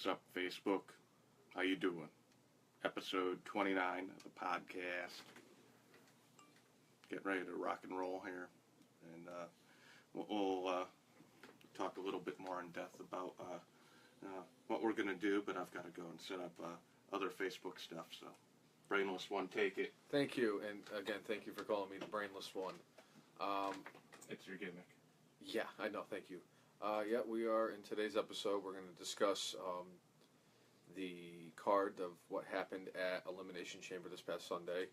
What's up, Facebook? How you doing? Episode 29 of the podcast. Getting ready to rock and roll here. And we'll talk a little bit more in depth about what we're going to do, but I've got to go and set up other Facebook stuff. So, Brainless One, take it. Thank you, and again, thank you for calling me the Brainless One. It's your gimmick. Yeah, I know, thank you. We are, in today's episode, we're going to discuss the card of what happened at Elimination Chamber this past Sunday.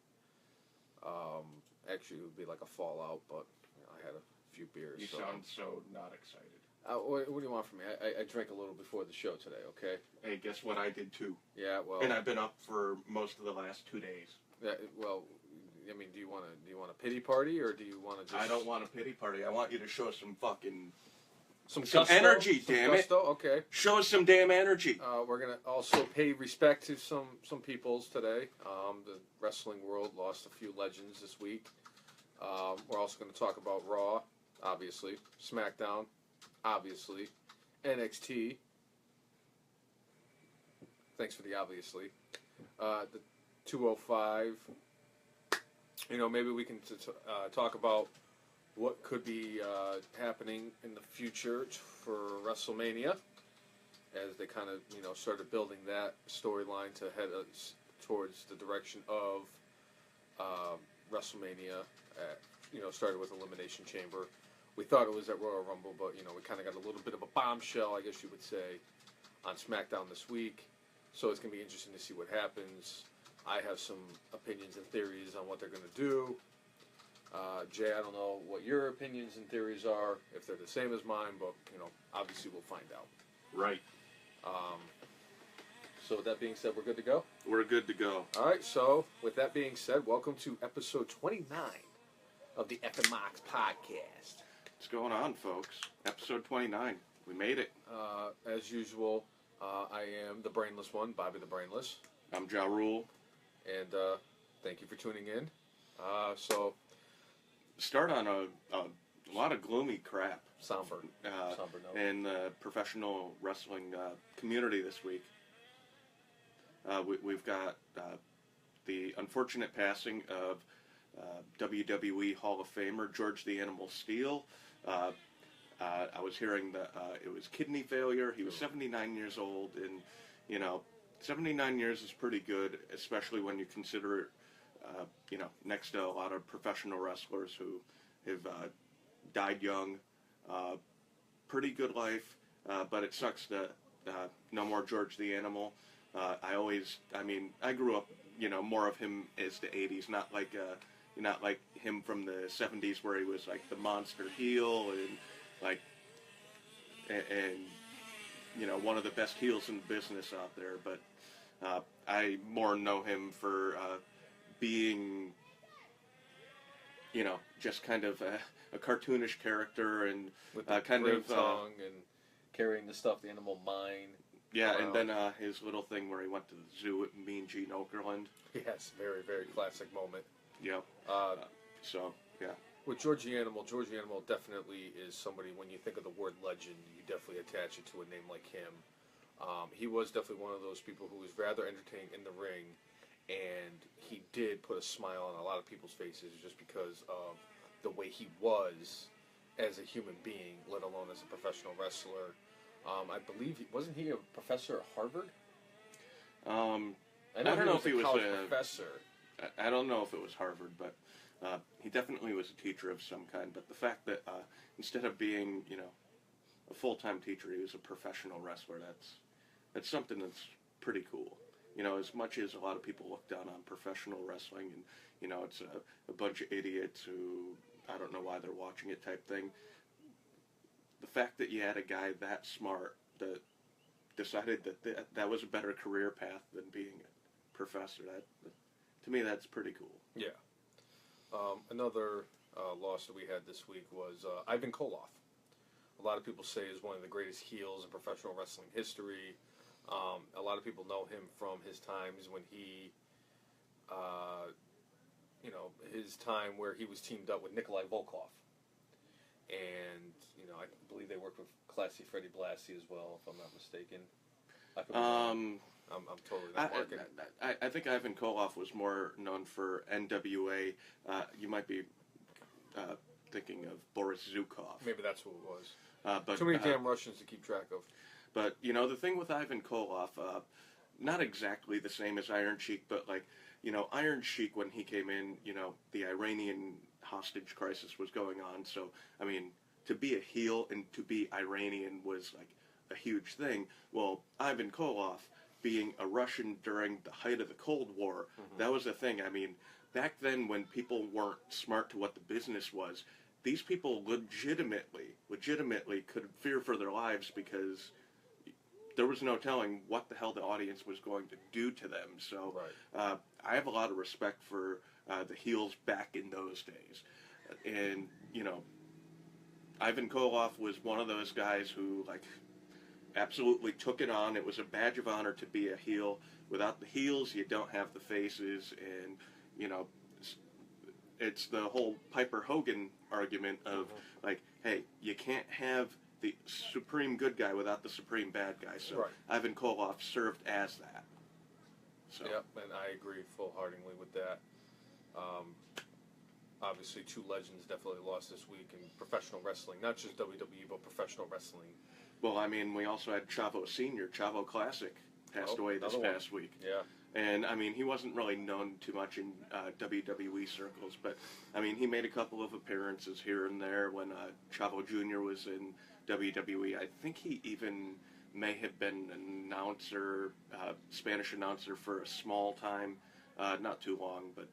Actually, it would be like a fallout, but I had a few beers. You sound so not excited. What do you want from me? I drank a little before the show today, okay? Hey, guess what I did too? Yeah, well... And I've been up for most of the last 2 days. Yeah, well, I mean, do you want a pity party, or do you want to just... I don't want a pity party. I want you to show some fucking... Some energy, damn it. Okay. Show us some damn energy. We're going to also pay respect to some peoples today. The wrestling world lost a few legends this week. We're also going to talk about Raw, obviously. SmackDown, obviously. NXT. Thanks for the obviously. The 205. Maybe we can talk about what could be happening in the future for WrestleMania, as they kind of, started building that storyline to head us towards the direction of WrestleMania. Started with Elimination Chamber. We thought it was at Royal Rumble, but, we kind of got a little bit of a bombshell, I guess you would say, on SmackDown this week. So it's going to be interesting to see what happens. I have some opinions and theories on what they're going to do. Jay, I don't know what your opinions and theories are, if they're the same as mine, but, obviously we'll find out. Right. So with that being said, we're good to go? We're good to go. All right, so with that being said, welcome to episode 29 of the F and Mox podcast. What's going on, folks? Episode 29. We made it. As usual, I am the Brainless One, Bobby the Brainless. I'm Ja Rule. And thank you for tuning in. So... Start on a lot of gloomy crap. Somber note. In the professional wrestling community this week. We've got the unfortunate passing of WWE Hall of Famer George the Animal Steele. I was hearing that it was kidney failure. He was 79 years old, and 79 years is pretty good, especially when you consider it. Next to a lot of professional wrestlers who have died young. Pretty good life, but it sucks that no more George the Animal. I grew up, more of him as the 80s, not like him from the 70s where he was like the monster heel and one of the best heels in the business out there. But I more know him for being, just kind of a cartoonish character and with the kind of tongue and carrying the stuffed animal mine. Yeah, around. And then his little thing where he went to the zoo with Mean Gene Okerlund. Yes, very, very classic moment. Yeah. Yeah. With George the Animal definitely is somebody, when you think of the word legend, you definitely attach it to a name like him. He was definitely one of those people who was rather entertaining in the ring, and he did put a smile on a lot of people's faces just because of the way he was as a human being, let alone as a professional wrestler. I believe wasn't he a professor at Harvard? I don't know if he was a professor. I don't know if it was Harvard, but he definitely was a teacher of some kind. But the fact that instead of being, a full-time teacher, he was a professional wrestler, that's something that's pretty cool. As much as a lot of people look down on professional wrestling and, it's a bunch of idiots who I don't know why they're watching it type thing, the fact that you had a guy that smart that decided that was a better career path than being a professor, that to me, that's pretty cool. Yeah. Another loss that we had this week was Ivan Koloff. A lot of people say is one of the greatest heels in professional wrestling history. A lot of people know him from his times when he, his time where he was teamed up with Nikolai Volkov. And, I believe they worked with Classy Freddie Blassie as well, if I'm not mistaken. I could be wrong. I'm totally not marking. I think Ivan Koloff was more known for NWA. You might be thinking of Boris Zukov. Maybe that's who it was. But Too many damn Russians to keep track of. But the thing with Ivan Koloff, not exactly the same as Iron Sheik, but like Iron Sheik, when he came in, the Iranian hostage crisis was going on. So I mean, to be a heel and to be Iranian was like a huge thing. Well, Ivan Koloff, being a Russian during the height of the Cold War, that was a thing. I mean, back then when people weren't smart to what the business was, these people legitimately could fear for their lives because there was no telling what the hell the audience was going to do to them. So I have a lot of respect for the heels back in those days. And, Ivan Koloff was one of those guys who, like, absolutely took it on. It was a badge of honor to be a heel. Without the heels, you don't have the faces. And, it's the whole Piper Hogan argument of, like, hey, you can't have the supreme good guy without the supreme bad guy. So Ivan Koloff served as that. So. Yep, and I agree full-heartedly with that. Obviously, two legends definitely lost this week in professional wrestling, not just WWE, but professional wrestling. Well, I mean, we also had Chavo Sr., Chavo Classic, passed away this past week. Yeah. And, I mean, he wasn't really known too much in WWE circles, but, I mean, he made a couple of appearances here and there when Chavo Jr. was in WWE. I think he even may have been an announcer, Spanish announcer for a small time, not too long, but,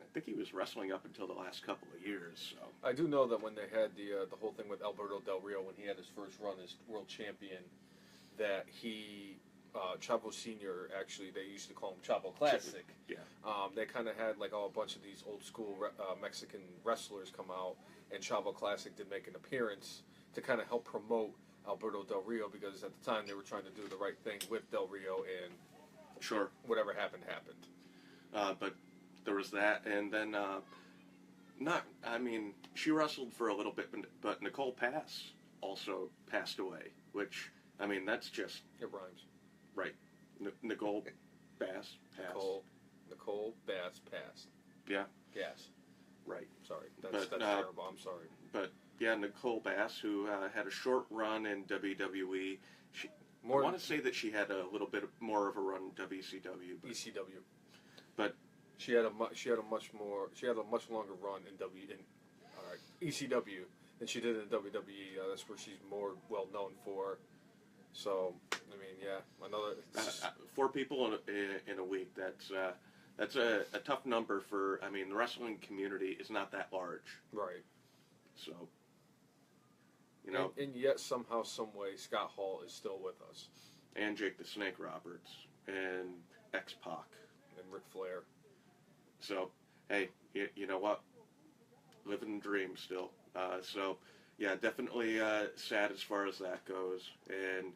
I think he was wrestling up until the last couple of years. So I do know that when they had the whole thing with Alberto Del Rio, when he had his first run as world champion, that he, Chavo Sr., actually, they used to call him Chavo Classic. Yeah. They kind of had like a bunch of these old school Mexican wrestlers come out, and Chavo Classic did make an appearance to kind of help promote Alberto Del Rio, because at the time they were trying to do the right thing with Del Rio, and whatever happened. But there was that, and then she wrestled for a little bit, but Nicole Pass also passed away, which, I mean, that's just... It rhymes. Right. Nicole Bass passed. Nicole Bass passed. Yeah. Gas. Right. Sorry. That's terrible. I'm sorry. But, yeah, Nicole Bass, who had a short run in WWE. I want to say that she had a little bit more of a run in WCW. ECW. But... She had a much longer run in ECW than she did in WWE. That's where she's more well known for. So, I mean, yeah, another 4 people in a week. That's a tough number for. I mean, the wrestling community is not that large. Right. So, and yet somehow, some way, Scott Hall is still with us. And Jake the Snake Roberts and X-Pac and Ric Flair. So, hey, you know what? Living the dream still. So, yeah, definitely sad as far as that goes. And,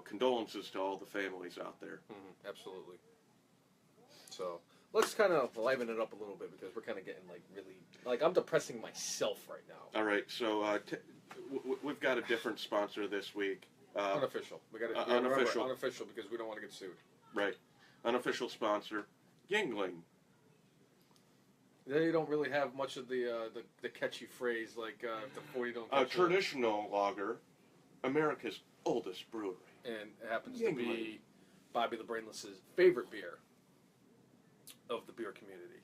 condolences to all the families out there. Mm-hmm, absolutely. So, let's kind of liven it up a little bit, because we're kind of getting, really, I'm depressing myself right now. All right, so we've got a different sponsor this week. Unofficial. We got to unofficial. Unofficial, because we don't want to get sued. Right. Unofficial sponsor, Yuengling. They don't really have much of the catchy phrase like the 40 don't catch traditional lager, America's oldest brewery. And it happens to be Bobby the Brainless's favorite beer of the beer community.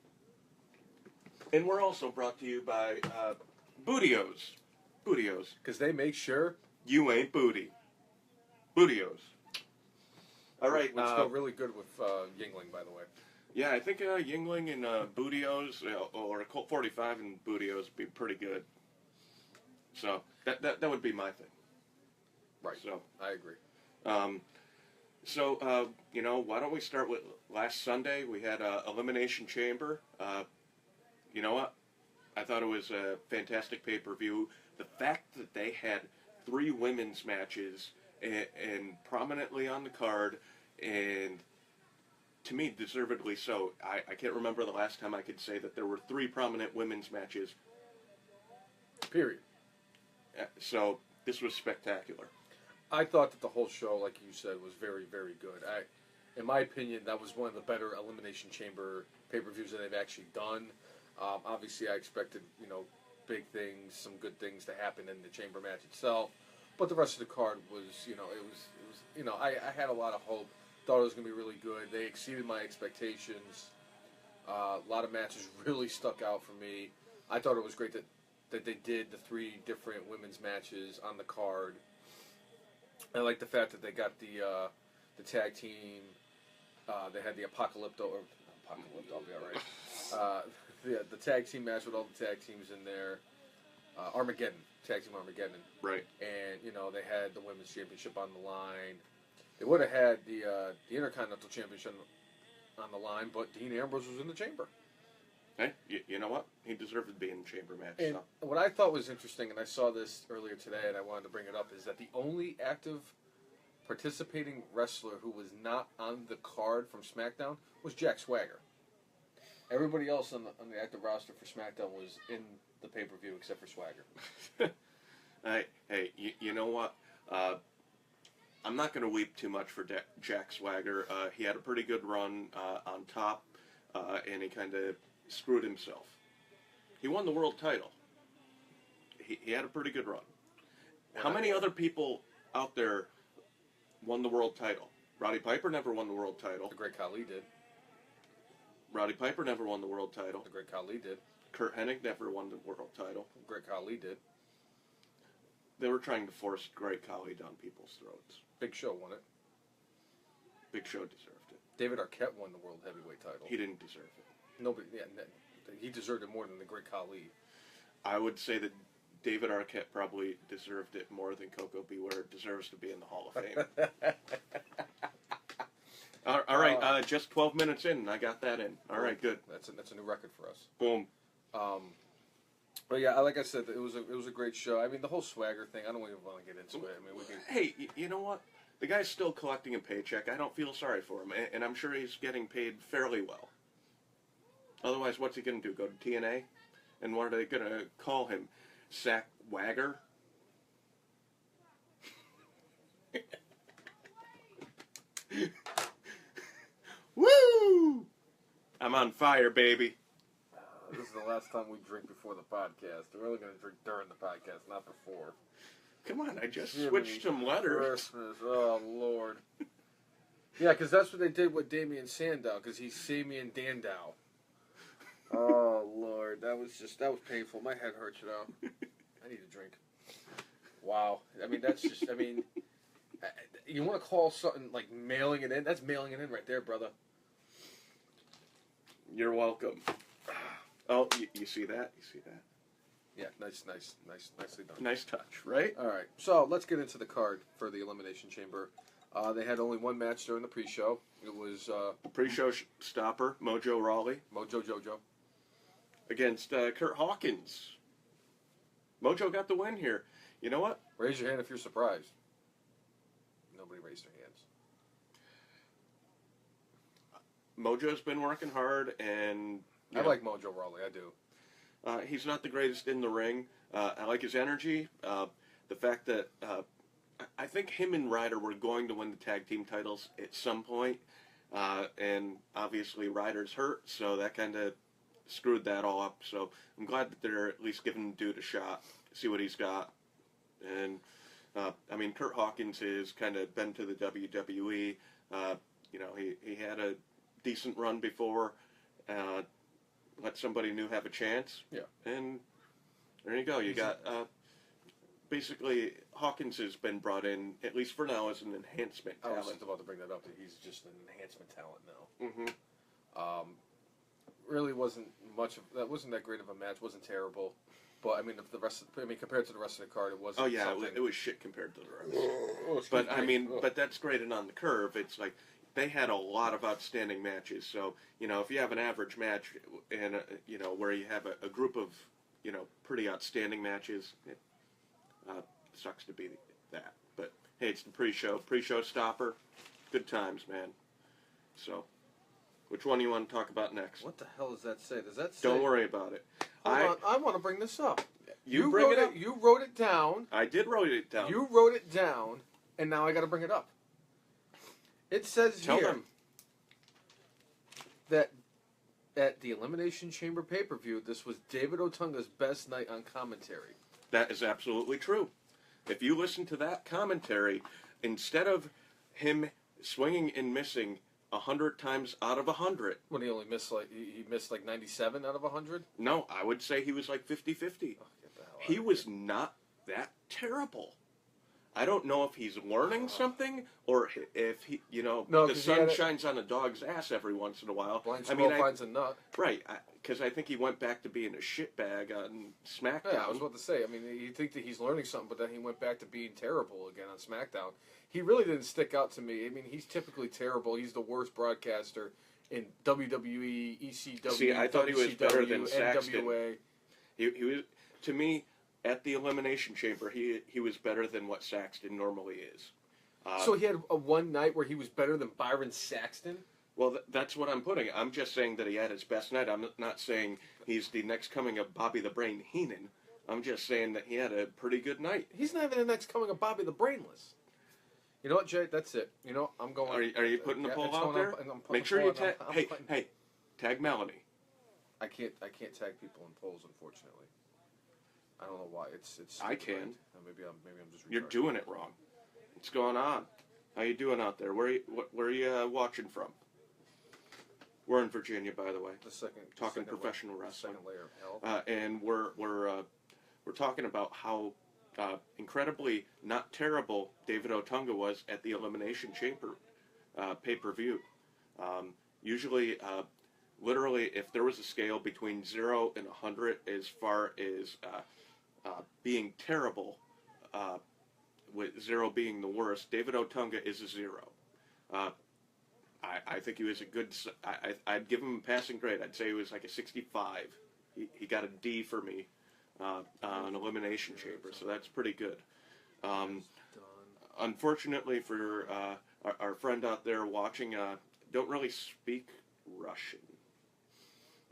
And we're also brought to you by Bootios. Bootios. Because they make sure you ain't booty. Bootios. All right. Which go really good with Yuengling, by the way. Yeah, I think Yuengling and Bootios, or Colt 45 and Bootios would be pretty good. So that would be my thing. Right. So I agree. Why don't we start with last Sunday? We had Elimination Chamber. You know what? I thought it was a fantastic pay-per-view. The fact that they had 3 women's matches and prominently on the card, and to me, deservedly so. I can't remember the last time I could say that there were 3 prominent women's matches. Period. So, this was spectacular. I thought that the whole show, like you said, was very, very good. In my opinion, that was one of the better Elimination Chamber pay-per-views that they've actually done. Obviously, I expected, big things, some good things to happen in the chamber match itself, but the rest of the card was, I had a lot of hope. Thought it was going to be really good. They exceeded my expectations. A lot of matches really stuck out for me. I thought it was great that they did the 3 different women's matches on the card. I like the fact that they got the tag team. They had the Apocalypto, I'll be all right. The tag team match with all the tag teams in there. Armageddon, tag team Armageddon. Right. And they had the women's championship on the line. They would have had the Intercontinental Championship on the line, but Dean Ambrose was in the chamber. Hey, you know what? He deserved to be in the chamber match. And what I thought was interesting, and I saw this earlier today, and I wanted to bring it up, is that the only active participating wrestler who was not on the card from SmackDown was Jack Swagger. Everybody else on the active roster for SmackDown was in the pay-per-view except for Swagger. Hey, you know what? I'm not going to weep too much for Jack Swagger. He had a pretty good run on top, and he kind of screwed himself. He won the world title. He had a pretty good run. How many other people out there won the world title? Roddy Piper never won the world title. The Great Khali did. Roddy Piper never won the world title. The Great Khali did. Kurt Hennig never won the world title. The Great Khali did. They were trying to force Great Khali down people's throats. Big Show won it. Big Show deserved it. David Arquette won the world heavyweight title. He didn't deserve it. Nobody, he deserved it more than the Great Khali. I would say that David Arquette probably deserved it more than Coco Beware deserves to be in the Hall of Fame. All right, just 12 minutes in, and I got that in. All right, good. That's a new record for us. Boom. But yeah, like I said, it was a great show. I mean, the whole Swagger thing, I don't even want to get into it. I mean, we can... Hey, you know what? The guy's still collecting a paycheck. I don't feel sorry for him, and I'm sure he's getting paid fairly well. Otherwise, what's he going to do? Go to TNA? And what are they going to call him? Sack Wagger? Woo! I'm on fire, baby. This is the last time we drink before the podcast. We're only going to drink during the podcast, not before. Come on, I just switched some letters. Christmas, oh Lord. Yeah, because that's what they did with Damien Sandow, because he's Samian Dandow. Oh Lord, that was painful. My head hurts, I need a drink. Wow. I mean, that's just, you want to call something like mailing it in? That's mailing it in right there, brother. You're welcome. Oh, you see that? You see that? Yeah, nicely done. Nice touch, right? All right, so let's get into the card for the Elimination Chamber. They had only one match during the pre-show. It was pre-show stopper, Mojo Rawley. Mojo Jojo. Against Kurt Hawkins. Mojo got the win here. You know what? Raise your hand if you're surprised. Nobody raised their hands. Mojo's been working hard, and... I like Mojo Rawley, I do. He's not the greatest in the ring. I like his energy. The fact that I think him and Ryder were going to win the tag team titles at some point, and obviously Ryder's hurt, so that kind of screwed that all up. So I'm glad that they're at least giving dude a shot, see what he's got. And Kurt Hawkins has kind of been to the WWE. He had a decent run before. Let somebody new have a chance. Yeah. And there you go. You got, basically, Hawkins has been brought in, at least for now, as an enhancement talent. I was just about to bring that up, that he's just an enhancement talent now. Mm-hmm. Really wasn't that great of a match. Wasn't terrible. But, compared to the rest of the card, it wasn't something... it was shit compared to the rest. But that's graded on the curve. It's like... They had a lot of outstanding matches, so if you have an average match and where you have a group of pretty outstanding matches, it sucks to be that. But hey, it's the pre-show stopper. Good times, man. So, which one do you want to talk about next? What the hell does that say? Does that say? Don't worry about it. Hold on, I want to bring this up. You bring it up. You wrote it down. I did write it down. You wrote it down. and now I got to bring it up. It says Tell here them. that at the Elimination Chamber pay-per-view, this was David Otunga's best night on commentary. That is absolutely true. If you listen to that commentary, instead of him swinging and missing 100 times out of 100, When he only missed he missed like 97 out of 100. no, I would say he was like 50-50. Oh, get the hell out He of was here. not that terrible. I don't know if he's learning something or if he, No, the 'cause he sun had shines on a dog's ass every once in a while. Blind I squirrel mean, finds a nut. right, because I think he went back to being a shitbag on SmackDown. Yeah, I was about to say. I mean, you think that he's learning something, but then he went back to being terrible again on SmackDown. He really didn't stick out to me. I mean, he's typically terrible. He's the worst broadcaster in WWE, ECW, See, I thought he was better than Saxton. NWA. He was, to me, at the Elimination Chamber, he was better than what Saxton normally is. So he had a one night where he was better than Byron Saxton? Well, that's what I'm putting. I'm just saying that he had his best night. I'm not saying he's the next coming of Bobby the Brain Heenan. I'm just saying that he had a pretty good night. He's not even the next coming of Bobby the Brainless. You know what, Jay? That's it. You know, I'm going. Are you putting the Yeah, poll it's out going there? up, and I'm Make sure you pulling- tag. I'm Hey, putting- hey, tag Melanie. I can't tag people in polls, unfortunately. I don't know why. It's. I stupid, can. right? Maybe I'm just. You're retarded. doing it wrong. What's going on? How you doing out there? Where are you watching from? We're in Virginia, by the way. The second. Talking second professional layer, wrestling. Second layer of hell. And we're talking about how incredibly not terrible David Otunga was at the Elimination Chamber pay-per-view. Usually, literally, if there was a scale between 0 and 100 as far as being terrible, with 0 being the worst, David Otunga is a 0. I think he was a good. I'd give him a passing grade. I'd say he was like a 65. He got a D for me on Elimination Chamber, so that's pretty good. Unfortunately for our friend out there watching, don't really speak Russian,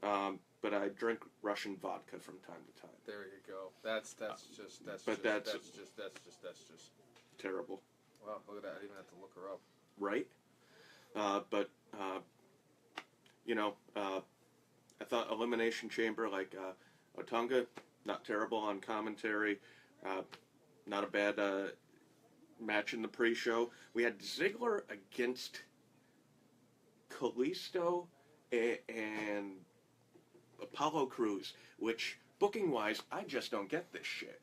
but I drink Russian vodka from time to time. There you go. That's just Terrible, wow. Look at that. I didn't even have to look her up. right? But I thought Elimination Chamber, like Otunga, not terrible on commentary, not a bad match in the pre-show. We had Ziggler against Kalisto and Apollo Crews, which, booking-wise, I just don't get this shit.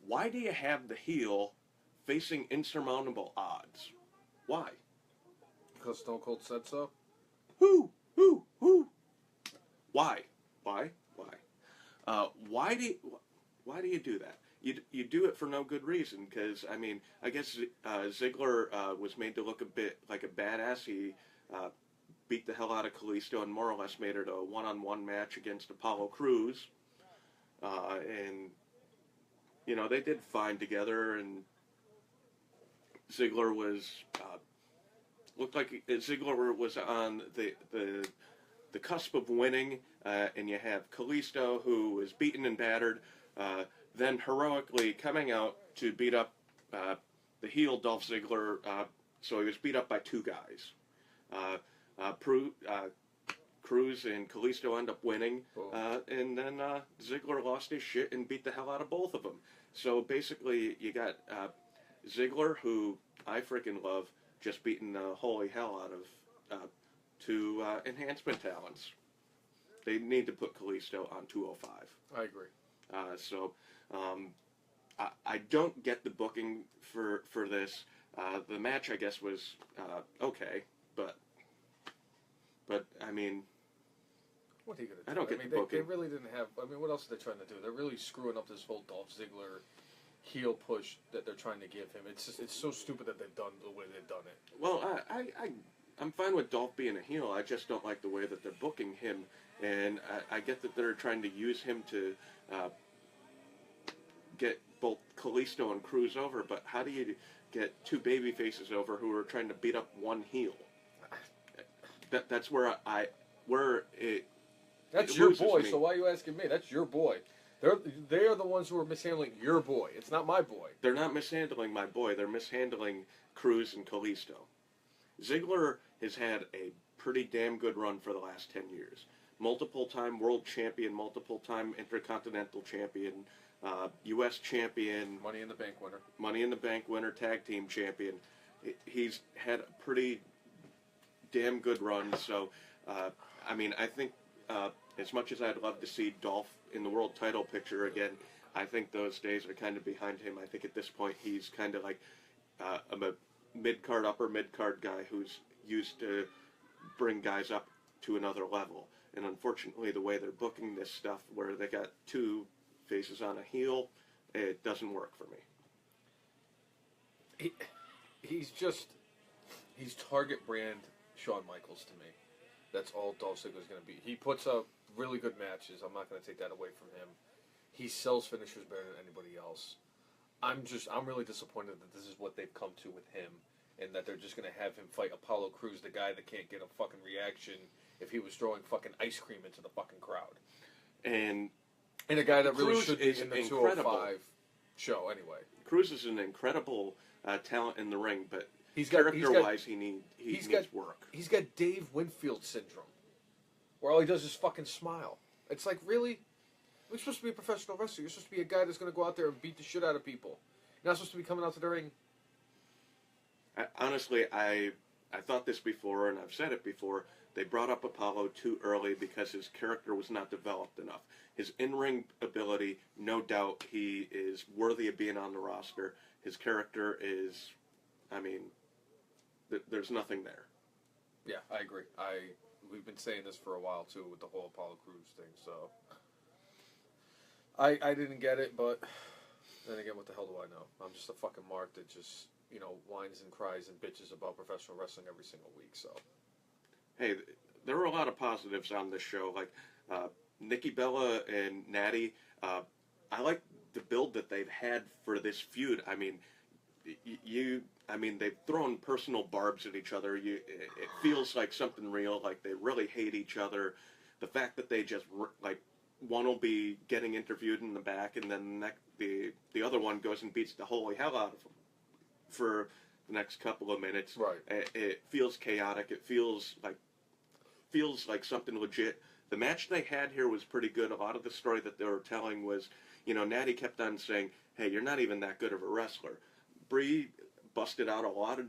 Why do you have the heel facing insurmountable odds? Why? Because Stone Cold said so. Who? Why? Why do you do that? You do it for no good reason, because I mean, I guess Ziggler was made to look a bit like a badass. He beat the hell out of Kalisto and more or less made it a one-on-one match against Apollo Crews, and they did fine together. And Ziggler was looked like Ziggler was on the cusp of winning, and you have Kalisto, who was beaten and battered, then heroically coming out to beat up the heel Dolph Ziggler. So he was beat up by two guys. Crews and Kalisto end up winning, and then Ziggler lost his shit and beat the hell out of both of them. So basically, you got Ziggler, who I freaking love, just beating the holy hell out of two enhancement talents. They need to put Kalisto on 205. I agree. I don't get the booking for this. The match, I guess, was okay, but I mean, What are you gonna do? I don't get mean, the booking. they really didn't have. I mean, what else are they trying to do? They're really screwing up this whole Dolph Ziggler heel push that they're trying to give him. It's so stupid that they've done the way they've done it. Well, I'm fine with Dolph being a heel. I just don't like the way that they're booking him, and I get that they're trying to use him to get both Kalisto and Crews over, but how do you get two baby faces over who are trying to beat up one heel? That's where it That's your loses boy. me. So why are you asking me? That's your boy. They are the ones who are mishandling your boy. It's not my boy. They're not mishandling my boy. They're mishandling Cruz and Kalisto. Ziggler has had a pretty damn good run for the last 10 years. Multiple-time world champion, multiple-time intercontinental champion, U.S. champion, Money in the Bank winner. Money in the Bank winner, tag team champion. He's had a pretty damn good run. So, I mean, I think as much as I'd love to see Dolph in the world title picture again, I think those days are kind of behind him. I think at this point he's kind of like a mid-card, upper mid-card guy who's used to bring guys up to another level. And unfortunately, the way they're booking this stuff, where they got two faces on a heel, it doesn't work for me. He's Target brand Shawn Michaels to me. That's all Dolph Ziggler's going to be. He puts up really good matches. I'm not going to take that away from him. He sells finishers better than anybody else. I'm really disappointed that this is what they've come to with him, and that they're just going to have him fight Apollo Crews, the guy that can't get a fucking reaction if he was throwing fucking ice cream into the fucking crowd. And a guy that really should be in the 205 show anyway. Cruz is an incredible talent in the ring, but he needs work. He's got Dave Winfield syndrome, where all he does is fucking smile. It's like, really? You're supposed to be a professional wrestler. You're supposed to be a guy that's going to go out there and beat the shit out of people. You're not supposed to be coming out to the ring. Honestly, I thought this before, and I've said it before. They brought up Apollo too early because his character was not developed enough. His in-ring ability, no doubt, he is worthy of being on the roster. His character is, I mean, there's nothing there. Yeah, I agree. We've been saying this for a while too with the whole Apollo Crews thing. So I didn't get it, but then again, what the hell do I know? I'm just a fucking mark that just whines and cries and bitches about professional wrestling every single week. So hey, there were a lot of positives on this show, like Nikki Bella and Natty. I like the build that they've had for this feud. I mean, they've thrown personal barbs at each other. It feels like something real, like they really hate each other. The fact that they just, like, one will be getting interviewed in the back, and then the other one goes and beats the holy hell out of them for the next couple of minutes. Right. It feels chaotic. It feels like something legit. The match they had here was pretty good. A lot of the story that they were telling was, Natty kept on saying, hey, you're not even that good of a wrestler. Brie busted out a lot of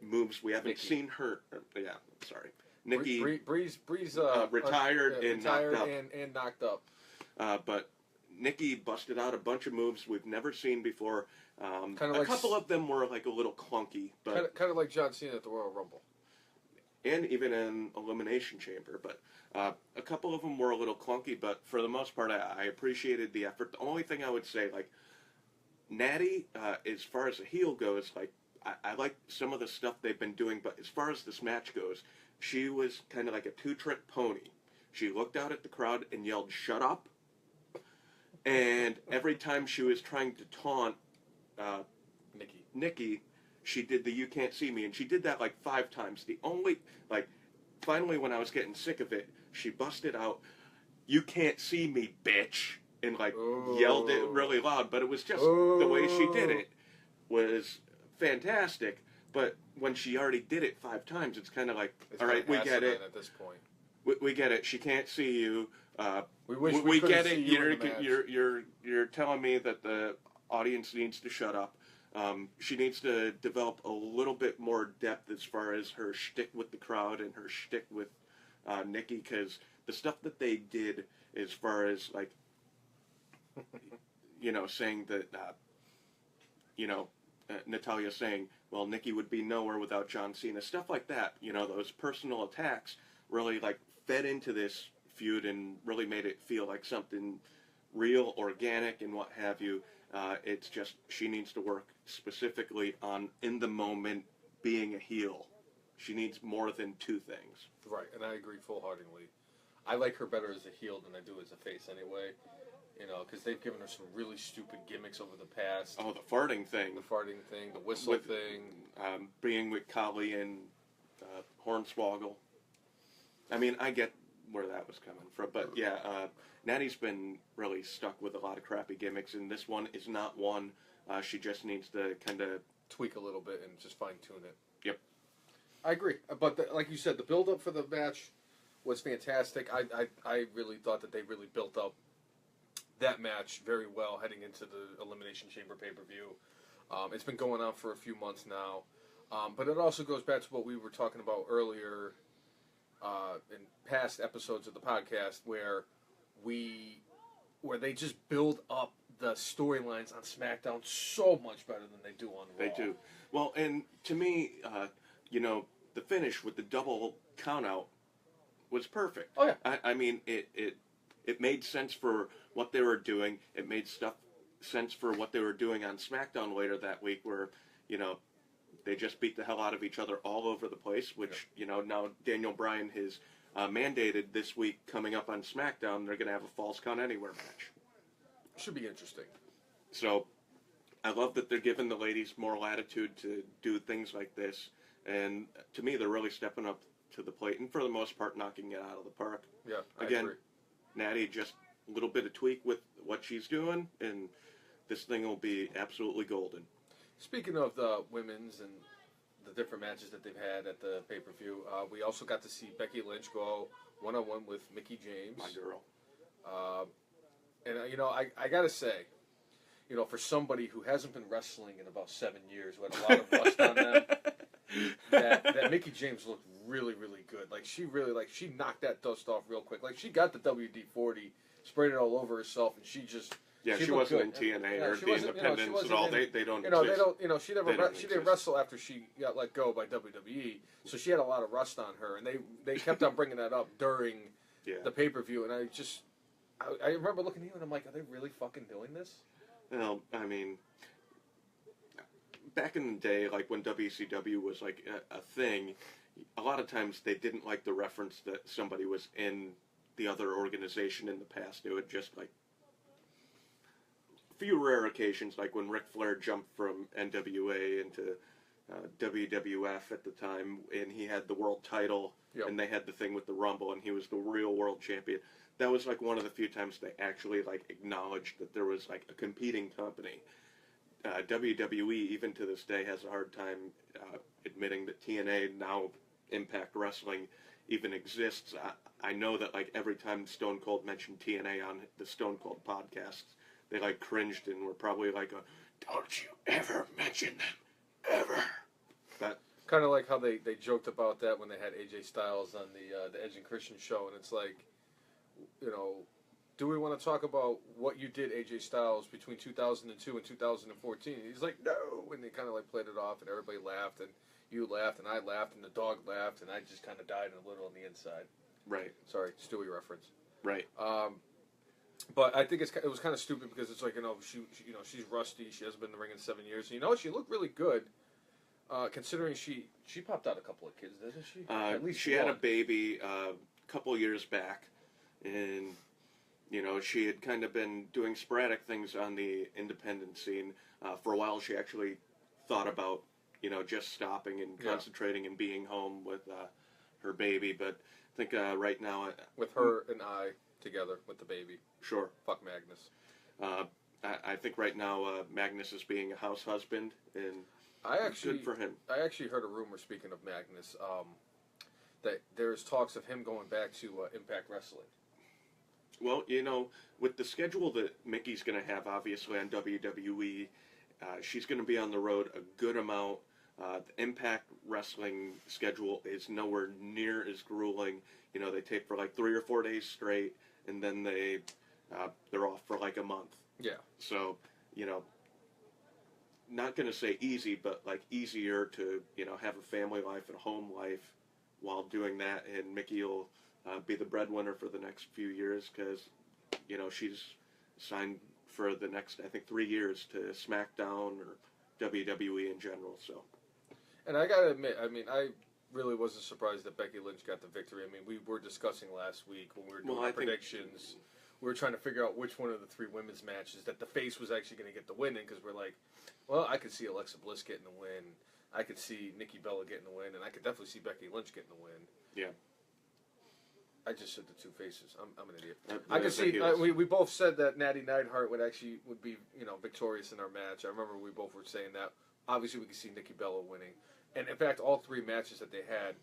moves we haven't seen her. Yeah, sorry. Nikki Bree's retired and knocked up. And knocked up. But Nikki busted out a bunch of moves we've never seen before. A couple of them were like a little clunky, but kind of like John Cena at the Royal Rumble, and even in Elimination Chamber. But a couple of them were a little clunky, but for the most part, I appreciated the effort. The only thing I would say, like, Natty, as far as the heel goes, like, I like some of the stuff they've been doing, but as far as this match goes, she was kind of like a two-trick pony. She looked out at the crowd and yelled, "Shut up!" And every time she was trying to taunt Nikki, she did the "You can't see me," and she did that like 5 times. Finally, when I was getting sick of it, she busted out, "You can't see me, bitch," and yelled it really loud. But it was just the way she did it was fantastic. But when she already did it 5 times, it's kind of like, all right, we get it. At this point, we get it. She can't see you. We get it. You're telling me that the audience needs to shut up. She needs to develop a little bit more depth as far as her shtick with the crowd and her shtick with Nikki, because the stuff that they did as far as saying that Natalya saying, well, Nikki would be nowhere without John Cena, stuff like that. Those personal attacks really fed into this feud and really made it feel like something real, organic, and what have you. It's just she needs to work specifically on, in the moment, being a heel. She needs more than 2 things. Right, and I agree full-heartedly. I like her better as a heel than I do as a face anyway. Because they've given her some really stupid gimmicks over the past. Oh, the farting thing. The whistle thing. Being with Kali and Hornswoggle. I mean, I get where that was coming from. But yeah, Natty's been really stuck with a lot of crappy gimmicks, and this one is not one. She just needs to kind of tweak a little bit and just fine tune it. Yep. I agree, but like you said, the build up for the match was fantastic. I really thought that they really built up that match very well heading into the Elimination Chamber pay-per-view. It's been going on for a few months now, but it also goes back to what we were talking about earlier in past episodes of the podcast, where they just build up the storylines on SmackDown so much better than they do on Raw. They do. Well, and to me, the finish with the double countout was perfect. Oh yeah. I mean, it made sense for what they were doing. It made sense for what they were doing on SmackDown later that week, where they just beat the hell out of each other all over the place. Which now Daniel Bryan has mandated this week coming up on SmackDown. They're going to have a Falls Count Anywhere match. Should be interesting. So I love that they're giving the ladies more latitude to do things like this, and to me, they're really stepping up to the plate, and for the most part, knocking it out of the park. Yeah, I Again, agree. Natty, just a little bit of tweak with what she's doing, and this thing will be absolutely golden. Speaking of the women's and the different matches that they've had at the pay-per-view, we also got to see Becky Lynch go one-on-one with Mickie James. My girl. And I gotta say, for somebody who hasn't been wrestling in about 7 years, who had a lot of rust on them, that Mickie James looked really, really good. Like she knocked that dust off real quick. Like she got the WD-40, sprayed it all over herself, and she wasn't in TNA or the Independents at all. They don't. They don't. She didn't wrestle after she got let go by WWE, so she had a lot of rust on her, and they kept on bringing that up during the pay-per-view, and I remember looking at you and I'm like, are they really fucking doing this? Well, I mean, back in the day, like when WCW was like a thing, a lot of times they didn't like the reference that somebody was in the other organization in the past. It would just like a few rare occasions, like when Ric Flair jumped from NWA into WWF at the time, and he had the world title, and they had the thing with the Rumble, and he was the real world champion. That was like one of the few times they actually like acknowledged that there was like a competing company. WWE, even to this day, has a hard time admitting that TNA, now Impact Wrestling, even exists. I know that like every time Stone Cold mentioned TNA on the Stone Cold podcasts, they like cringed and were probably like, "Don't you ever mention them, ever." That kind of like how they joked about that when they had AJ Styles on the Edge and Christian show, and it's like, do we want to talk about what you did, AJ Styles, between 2002 and 2014? And he's like, no, and they kind of like played it off, and everybody laughed, and you laughed, and I laughed, and the dog laughed, and I just kind of died a little on the inside. Right. Sorry, Stewie reference. Right. But I think it was kind of stupid because it's like, she's rusty. She hasn't been in the ring in 7 years. And, she looked really good, considering she popped out a couple of kids, doesn't she? At least she had a baby a couple years back, and she had kind of been doing sporadic things on the independent scene. For a while, she actually thought about just stopping and concentrating and being home with her baby. But I think right now, with her and I together with the baby. Sure. Fuck Magnus. I think right now Magnus is being a house husband, and good for him. I actually heard a rumor, speaking of Magnus, that there's talks of him going back to Impact Wrestling. Well, with the schedule that Mickey's going to have, obviously, on WWE, she's going to be on the road a good amount. The Impact Wrestling schedule is nowhere near as grueling. They tape for like 3 or 4 days straight, and then they're off for like a month. Yeah. So, not going to say easy, but like easier to, have a family life and a home life while doing that, and Mickey will be the breadwinner for the next few years because, she's signed for the next, I think, 3 years to SmackDown or WWE in general. So, and I gotta admit, I really wasn't surprised that Becky Lynch got the victory. We were discussing last week when we were doing predictions. We were trying to figure out which one of the 3 women's matches that the face was actually going to get the win in, because we're like, well, I could see Alexa Bliss getting the win, I could see Nikki Bella getting the win, and I could definitely see Becky Lynch getting the win. Yeah. I just said the two faces. I'm an idiot. The- I can the see. heels. We both said that Natty Neidhart would be victorious in our match. I remember we both were saying that. Obviously, we could see Nikki Bella winning, and in fact, all three matches that they had,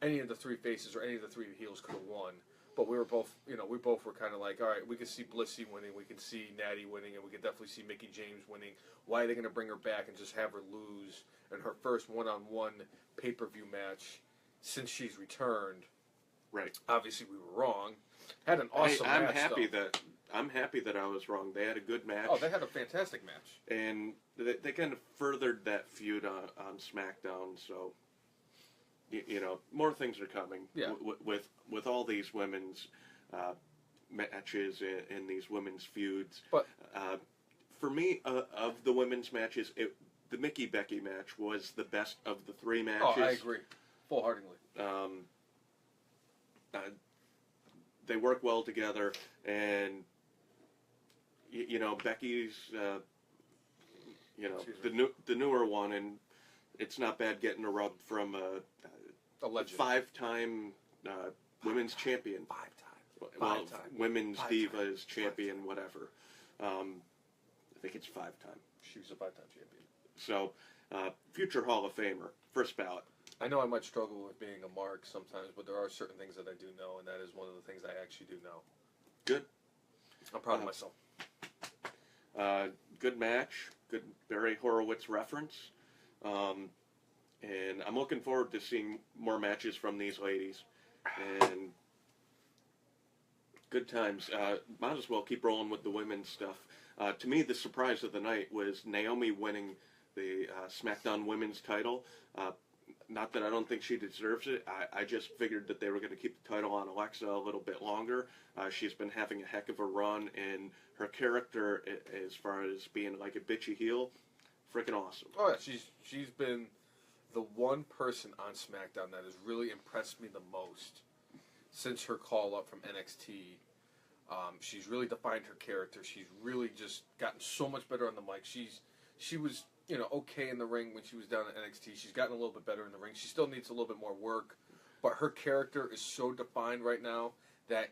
any of the three faces or any of the three heels could have won. But we were both, we both were kind of like, all right, we could see Blissy winning, we can see Natty winning, and we could definitely see Mickie James winning. Why are they going to bring her back and just have her lose in her first one-on-one pay-per-view match since she's returned? Right. Obviously, we were wrong. Had an awesome I'm match. happy though. I'm happy that I was wrong. They had a good match. Oh, they had a fantastic match. And they kind of furthered that feud on SmackDown. So, more things are coming. Yeah. With all these women's matches and these women's feuds. But for me, of the women's matches, the Mickey Becky match was the best of the three matches. I agree, full-heartedly. They work well together, and Becky's the newer one, and it's not bad getting a rub from A legend. five-time women's champion. 5 times. Well, 5 times. women's 5 divas times. champion, 5 times. whatever. I think it's 5-time. She was a 5-time champion. So, future Hall of Famer, first ballot. I know I might struggle with being a mark sometimes, but there are certain things that I do know, and that is one of the things I actually do know. Good. I'm proud of myself. Good match. Good Barry Horowitz reference. And I'm looking forward to seeing more matches from these ladies. And good times. Might as well keep rolling with the women's stuff. To me, the surprise of the night was Naomi winning the SmackDown Women's title. Not that I don't think she deserves it. I just figured that they were going to keep the title on Alexa a little bit longer. She's been having a heck of a run, and her character, as far as being like a bitchy heel, freaking awesome. Oh yeah, she's been the one person on SmackDown that has really impressed me the most since her call up from NXT. She's really defined her character. She's really just gotten so much better on the mic. She was okay in the ring when she was down at NXT. She's gotten a little bit better in the ring. She still needs a little bit more work, but her character is so defined right now that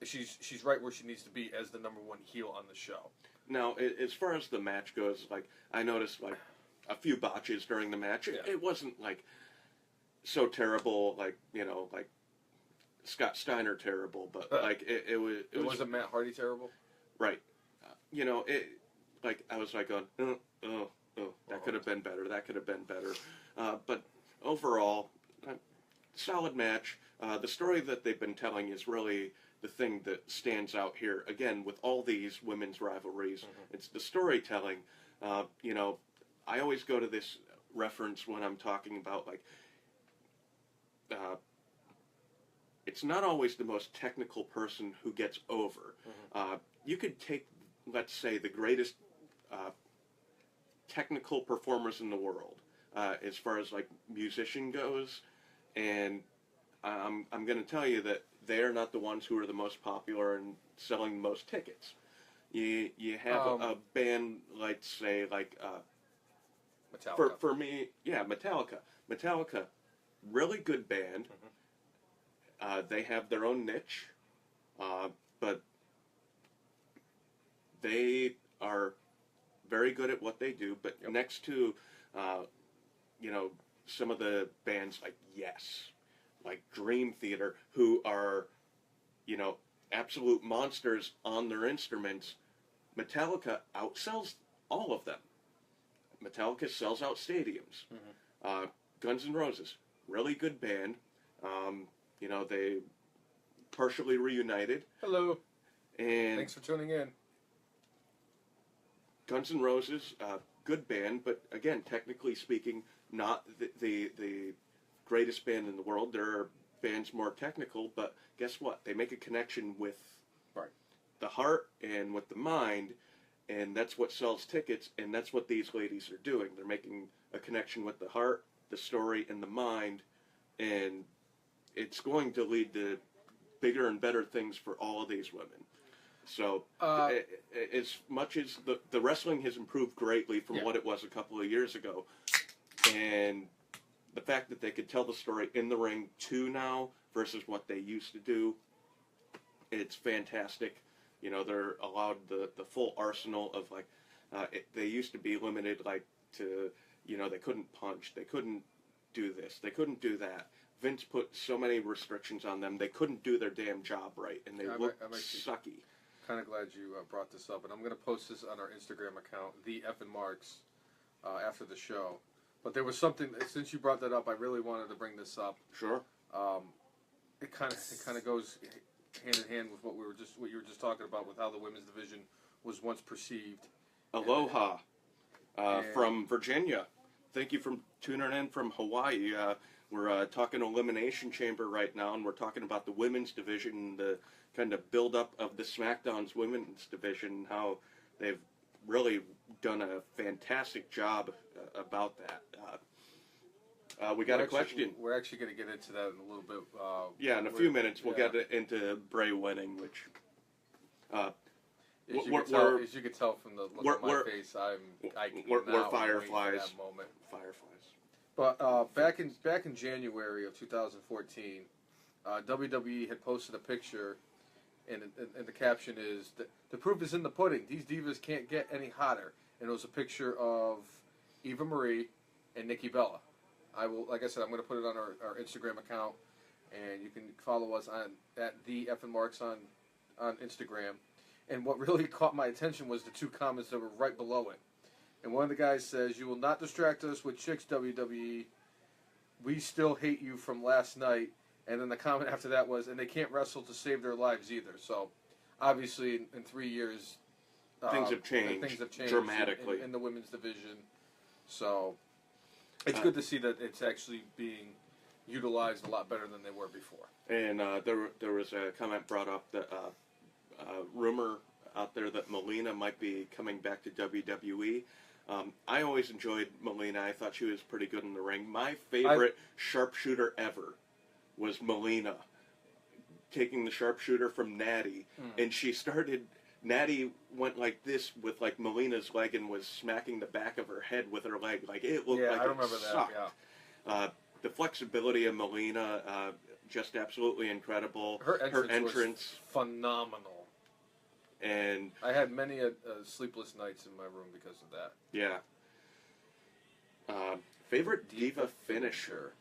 she's right where she needs to be as the number one heel on the show. Now, as far as the match goes, like I noticed like a few botches during the match. Yeah. It wasn't like so terrible, like like Scott Steiner terrible, but like it was. It wasn't Matt Hardy terrible. Right. It like I was like going, that could have been better. That could have been better. But overall, solid match. The story that they've been telling is really the thing that stands out here. Again, with all these women's rivalries, it's the storytelling. I always go to this reference when I'm talking about like. It's not always the most technical person who gets over. You could take, let's say, the greatest technical performers in the world, as far as like musician goes, and I'm going to tell you that they're not the ones who are the most popular and selling the most tickets. You have a band, let's say, like Metallica. for me, yeah, Metallica. Metallica, really good band. They have their own niche, but they are very good at what they do. But next to, some of the bands like Yes, like Dream Theater, who are, absolute monsters on their instruments, Metallica outsells all of them. Metallica sells out stadiums. Guns N' Roses, really good band. They partially reunited. Hello. And Thanks for tuning in. Guns N' Roses, good band, but again, technically speaking, not the greatest band in the world. There are bands more technical, but guess what? They make a connection with the heart and with the mind, and that's what sells tickets, and that's what these ladies are doing. They're making a connection with the heart, the story, and the mind, and it's going to lead to bigger and better things for all of these women. So, as much as the wrestling has improved greatly from what it was a couple of years ago, and the fact that they could tell the story in the ring too now versus what they used to do, It's fantastic. You know, they're allowed the full arsenal of like, they used to be limited like to, you know, they couldn't punch, they couldn't do this, they couldn't do that. Vince put so many restrictions on them, they couldn't do their damn job right, and they looked sucky. Kind of glad you brought this up, and I'm going to post this on our Instagram account, the Effin Marks, after the show. But there was something, since you brought that up, I really wanted to bring this up. Sure. It kind of goes hand in hand with what you were just talking about with how the women's division was once perceived. Aloha, from Virginia. Thank you for tuning in from Hawaii. We're talking Elimination Chamber right now, and we're talking about the women's division, the kind of build-up of the SmackDown's women's division, how they've really done a fantastic job about that. We got a question. We're actually going to get into that in a little bit. Yeah, in a few minutes we'll get into Bray winning, which... as you can tell from the look on my face, we're fireflies. That moment. Fireflies. But back in January of 2014, WWE had posted a picture, and the caption is, "The proof is in the pudding. These divas can't get any hotter." And it was a picture of Eva Marie and Nikki Bella. Like I said, I'm going to put it on our Instagram account, and you can follow us at the Effin Marks on Instagram. And what really caught my attention was the two comments that were right below it. And one of the guys says, "You will not distract us with chicks, WWE. We still hate you from last night." And then the comment after that was, "And they can't wrestle to save their lives either." So, obviously, in 3 years, things have changed dramatically in the women's division. So, it's good to see that it's actually being utilized a lot better than they were before. And there was a comment brought up that rumor out there that Melina might be coming back to WWE. I always enjoyed Melina. I thought she was pretty good in the ring. My favorite sharpshooter ever was Melina taking the sharpshooter from Natty, and Natty went like this with like Melina's leg and was smacking the back of her head with her leg. Like it looked like I remember it sucked. That. Yeah. The flexibility of Melina, just absolutely incredible. Her entrance was phenomenal. And I had many sleepless nights in my room because of that. Yeah. Favorite diva finisher?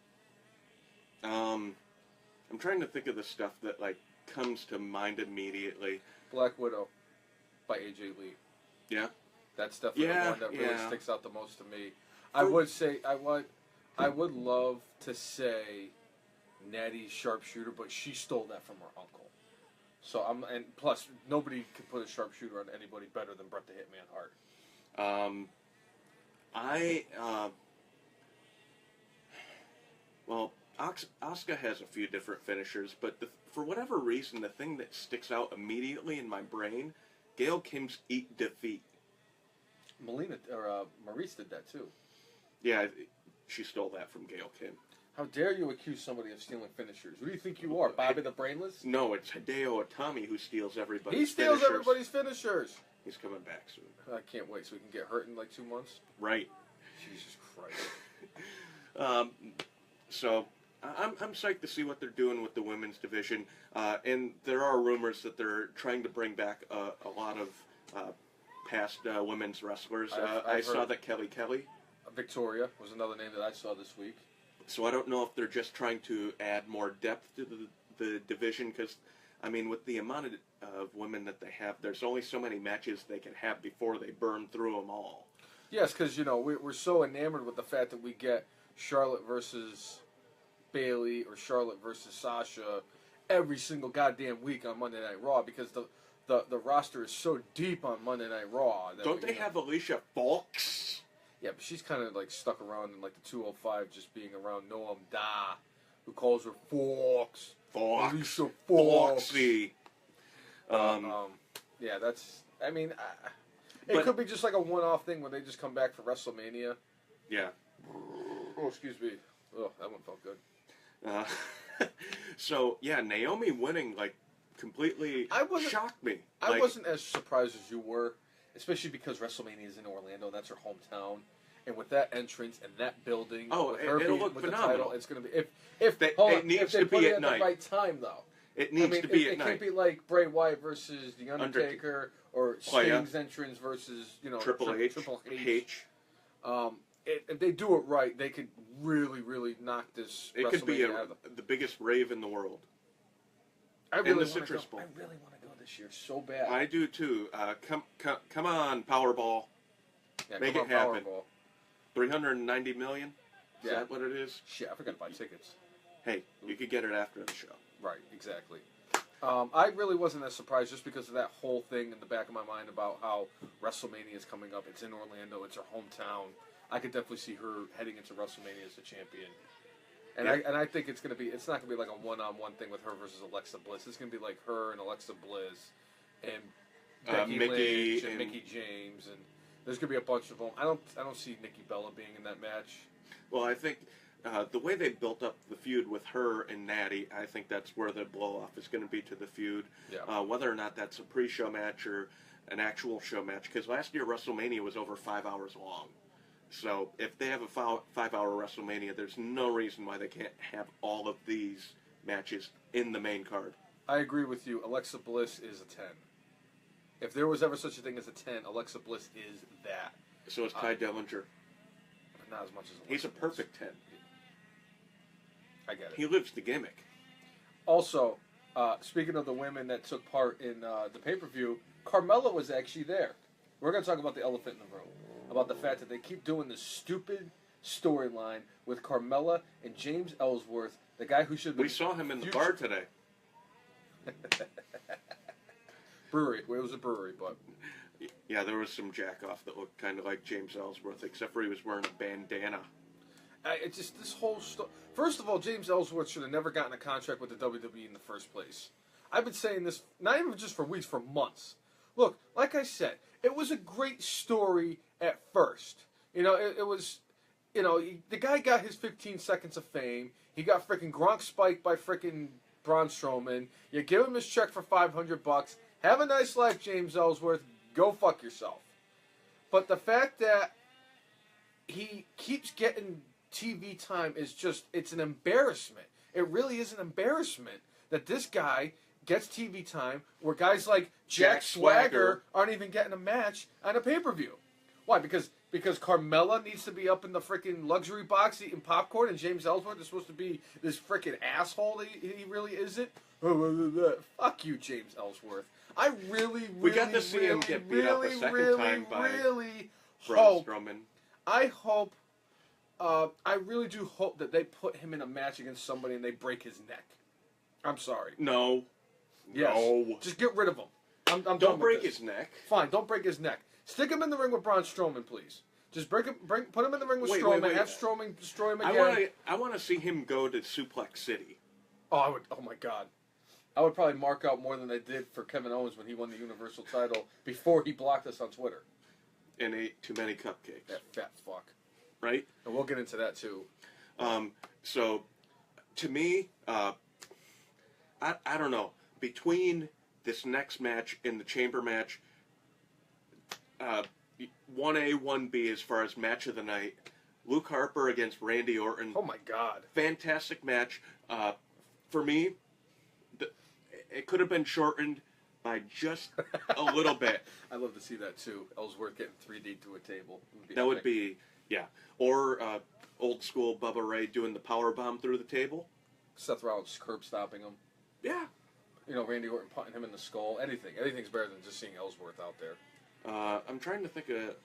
I'm trying to think of the stuff that like comes to mind immediately. Black Widow by AJ Lee. Yeah. That's definitely one that really sticks out the most to me. I would love to say Natty's sharpshooter, but she stole that from her uncle. So and plus nobody can put a sharpshooter on anybody better than Bret the Hitman Hart. Well, Asuka has a few different finishers, but for whatever reason, the thing that sticks out immediately in my brain, Gail Kim's Eat Defeat. Maurice did that too. Yeah, she stole that from Gail Kim. How dare you accuse somebody of stealing finishers? Who do you think you are, Bobby the Brainless? No, it's Hideo Itami who steals everybody's finishers. He steals everybody's finishers. He's coming back soon. I can't wait so we can get hurt in like 2 months. Right. Jesus Christ. So I'm psyched to see what they're doing with the women's division. And there are rumors that they're trying to bring back a lot of past women's wrestlers. I saw that Kelly Victoria was another name that I saw this week. So I don't know if they're just trying to add more depth to the division, because, I mean, with the amount of women that they have, there's only so many matches they can have before they burn through them all. Yes, because, we're so enamored with the fact that we get Charlotte versus Bayley or Charlotte versus Sasha every single goddamn week on Monday Night Raw, because the roster is so deep on Monday Night Raw. Don't they have Alicia Fox? Yeah, but she's kind of like stuck around in like the 205, just being around Noam Da, who calls her Fox. Alicia Fox. Foxy. Yeah, that's. I mean, it could be just like a one-off thing when they just come back for WrestleMania. Yeah. Oh, excuse me. Oh, that one felt good. So yeah, Naomi winning like completely shocked me. I wasn't as surprised as you were, especially because WrestleMania is in Orlando. That's her hometown. And with that entrance and that building, it'll look phenomenal. The title, it's going to be it needs to be at night. The right time though. It needs to be at it night. can't be like Bray Wyatt versus The Undertaker or Oh, yeah. Sting's entrance versus Triple H. Triple H. H. If they do it right, they could really, really knock this. It could be WrestleMania out of the biggest rave in the world. I in really the want to Citrus go. Bowl. I really want to go this year so bad. I do too. Come on, Powerball. Yeah, Make come it on, happen. Powerball. 390 million. Is Yeah. that what it is? Shit, I forgot to buy tickets. Hey, you could get it after the show. Right, exactly. I really wasn't as surprised just because of that whole thing in the back of my mind about how WrestleMania is coming up. It's in Orlando. It's her hometown. I could definitely see her heading into WrestleMania as a champion. And Yeah. I think it's not gonna be like a one-on-one thing with her versus Alexa Bliss. It's gonna be like her and Alexa Bliss and Becky Mickey Lynch and and- Mickey James, and there's gonna be a bunch of them. I don't see Nikki Bella being in that match. Well, I think the way they built up the feud with her and Natty, I think that's where the blow-off is going to be to the feud. Yeah. Whether or not that's a pre-show match or an actual show match, because last year WrestleMania was over 5 hours long. So if they have a 5-hour WrestleMania, there's no reason why they can't have all of these matches in the main card. I agree with you. Alexa Bliss is a 10. If there was ever such a thing as a 10, Alexa Bliss is that. So is Ty Dillinger. But not as much as Alexa He's a Bliss. perfect 10. I get it. He lives the gimmick. Also, speaking of the women that took part in the pay-per-view, Carmella was actually there. We're going to talk about the elephant in the room, about the fact that they keep doing this stupid storyline with Carmella and James Ellsworth, the guy who should be... We saw him in the bar today. Brewery. Well, it was a brewery, but... Yeah, there was some jack-off that looked kind of like James Ellsworth, except for he was wearing a bandana. It's just this whole story. First of all, James Ellsworth should have never gotten a contract with the WWE in the first place. I've been saying this, not even just for weeks, for months. Look, like I said, it was a great story at first. It was, the guy got his 15 seconds of fame. He got freaking Gronk spiked by freaking Braun Strowman. You give him his check for $500. Have a nice life, James Ellsworth. Go fuck yourself. But the fact that he keeps getting TV time is it's an embarrassment. It really is an embarrassment that this guy gets TV time where guys like Jack Swagger aren't even getting a match on a pay-per-view. Why? Because Carmella needs to be up in the freaking luxury box eating popcorn and James Ellsworth is supposed to be this freaking asshole that he really isn't? Fuck you, James Ellsworth. I really We got to see him get beat up a second time by Braun hope. Strowman. I really do hope that they put him in a match against somebody and they break his neck. I'm sorry. No. Yes. No. Just get rid of him. I'm done Don't with break this. his neck. Fine, don't break his neck. Stick him in the ring with Braun Strowman, please. Just put him in the ring with Wait, Strowman. wait. Have Strowman destroy him again. I want to see him go to Suplex City. Oh, I would. Oh my God. I would probably mark out more than I did for Kevin Owens when he won the Universal title before he blocked us on Twitter. And ate too many cupcakes. That fat fuck. Right? And we'll get into that too. So, to me, I don't know. Between this next match and the Chamber match, 1A, 1B as far as match of the night, Luke Harper against Randy Orton. Oh my God. Fantastic match. For me, it could have been shortened by just a little bit. I'd love to see that too. Ellsworth getting 3D to a table. That would be, yeah. Or old school Bubba Ray doing the power bomb through the table. Seth Rollins curb stopping him. Yeah. Randy Orton punting him in the skull. Anything's better than just seeing Ellsworth out there. I'm trying to think of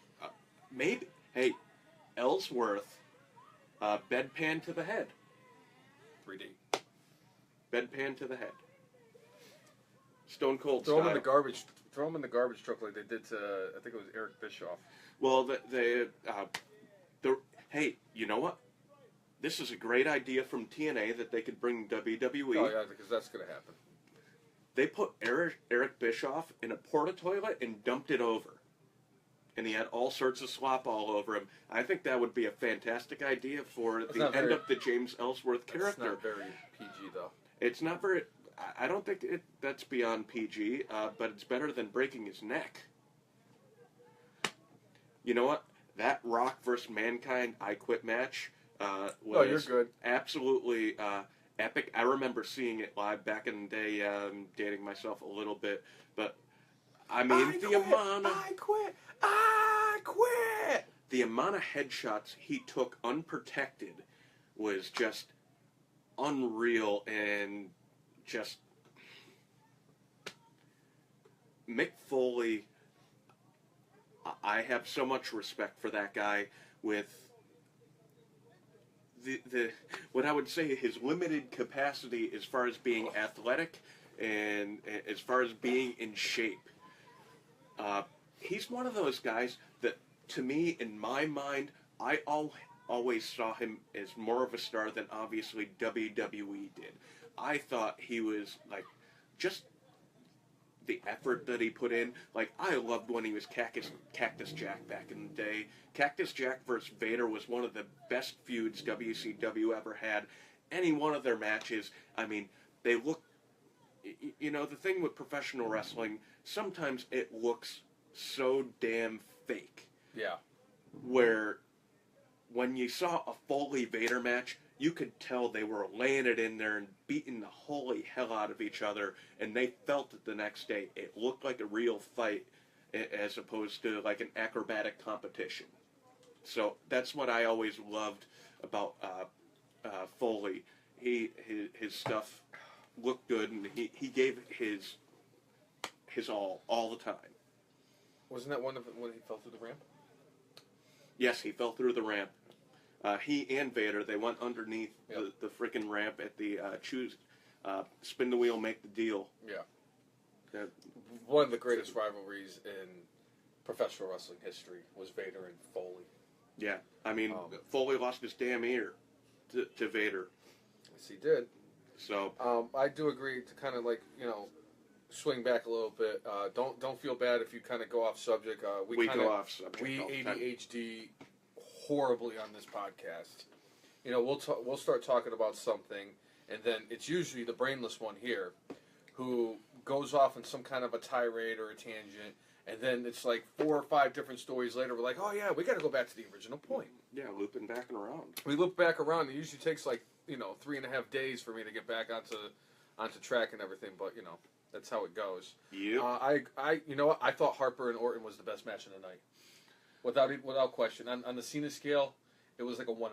maybe. Hey, Ellsworth, bedpan to the head. 3D. Bedpan to the head. Stone Cold Throw style. him in the garbage. Throw him in the garbage truck like they did to I think it was Eric Bischoff. Well, hey, you know what? This is a great idea from TNA that they could bring WWE. Oh yeah, because that's gonna happen. They put Eric Bischoff in a porta toilet and dumped it over. And he had all sorts of slop all over him. I think that would be a fantastic idea for the end of the James Ellsworth character. It's not very PG though. It's not very. I don't think that's beyond PG, but it's better than breaking his neck. You know what? That Rock versus Mankind I Quit match was you're good. absolutely epic. I remember seeing it live back in the day, dating myself a little bit, but I mean, I quit. the amount of headshots he took unprotected was just unreal, and just Mick Foley. I have so much respect for that guy with the what I would say his limited capacity as far as being athletic and as far as being in shape. He's one of those guys that, to me, in my mind, I always saw him as more of a star than obviously WWE did. I thought he was like just the effort that he put in. Like, I loved when he was Cactus Jack back in the day. Cactus Jack versus Vader was one of the best feuds WCW ever had. Any one of their matches, I mean, they look. You know, the thing with professional wrestling, sometimes it looks so damn fake. Yeah. Where when you saw a Foley Vader match, you could tell they were laying it in there and beating the holy hell out of each other, and they felt it the next day. It looked like a real fight as opposed to like an acrobatic competition. So that's what I always loved about Foley. His stuff looked good, and he gave his all the time. Wasn't that one of when he fell through the ramp? Yes, he fell through the ramp. He and Vader, they went underneath the freaking ramp at the spin the wheel, make the deal. Yeah. One of the greatest rivalries in professional wrestling history was Vader and Foley. Yeah, I mean, Foley lost his damn ear to Vader. Yes, he did. So I do agree to kind of like, you know, swing back a little bit. Don't feel bad if you kind of go off subject. we go off subject. We all the time. ADHD horribly on this podcast. You know, we'll start talking about something, and then it's usually the brainless one here, who goes off in some kind of a tirade or a tangent, and then it's like 4 or 5 different stories later. We're like, oh yeah, we got to go back to the original point. Yeah, looping back and around. We loop back around. It usually takes like 3.5 days for me to get back onto track and everything, but you know that's how it goes. Yeah. I you know what, I thought Harper and Orton was the best match of the night. Without question. On the Cena scale, it was like a 1.5.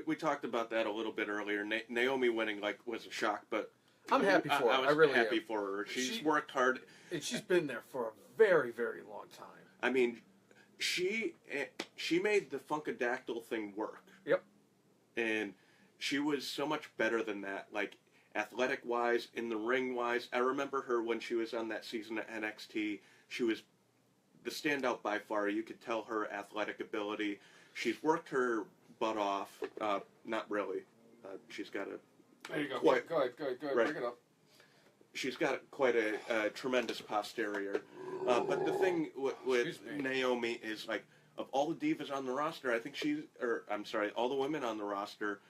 We talked about that a little bit earlier. Naomi winning was a shock, but I'm happy for her. I was really happy am. for her. She's worked hard, and she's been there for a very, very long time. I mean, she made the Funkadactyl thing work. Yep. And she was so much better than that. Like, athletic-wise, in the ring-wise. I remember her when she was on that season of NXT. She was the standout by far. You could tell her athletic ability. She's worked her butt off. Not really. She's got a... There you go. Quite, go ahead. right. Bring it up. She's got quite a tremendous posterior. But the thing with Naomi is, like, of all the divas on the roster, I think all the women on the roster,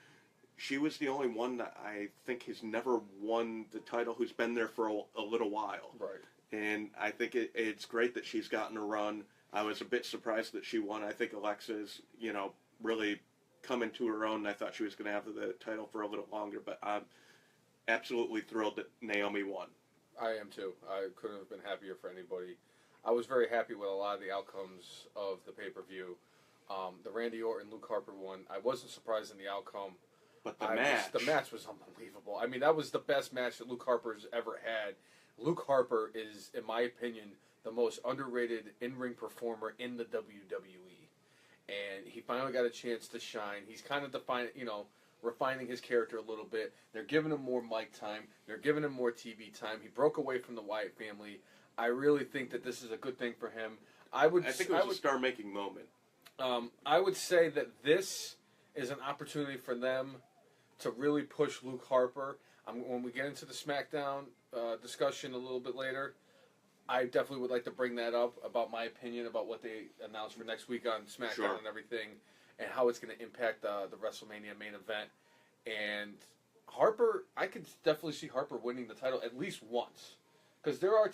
she was the only one that I think has never won the title who's been there for a little while. Right. And I think it's great that she's gotten a run. I was a bit surprised that she won. I think Alexa's, really come into her own. I thought she was going to have the title for a little longer, but I'm absolutely thrilled that Naomi won. I am too. I couldn't have been happier for anybody. I was very happy with a lot of the outcomes of the pay-per-view. The Randy Orton, Luke Harper one, I wasn't surprised in the outcome. But the match was unbelievable. I mean, that was the best match that Luke Harper's ever had. Luke Harper is, in my opinion, the most underrated in-ring performer in the WWE. And he finally got a chance to shine. He's kind of refining his character a little bit. They're giving him more mic time. They're giving him more TV time. He broke away from the Wyatt family. I really think that this is a good thing for him. I think it was a star-making moment. I would say that this is an opportunity for them to really push Luke Harper. When we get into the SmackDown discussion a little bit later, I definitely would like to bring that up about my opinion about what they announced for next week on SmackDown and everything, and how it's going to impact the WrestleMania main event. And Harper, I could definitely see Harper winning the title at least once. Because there are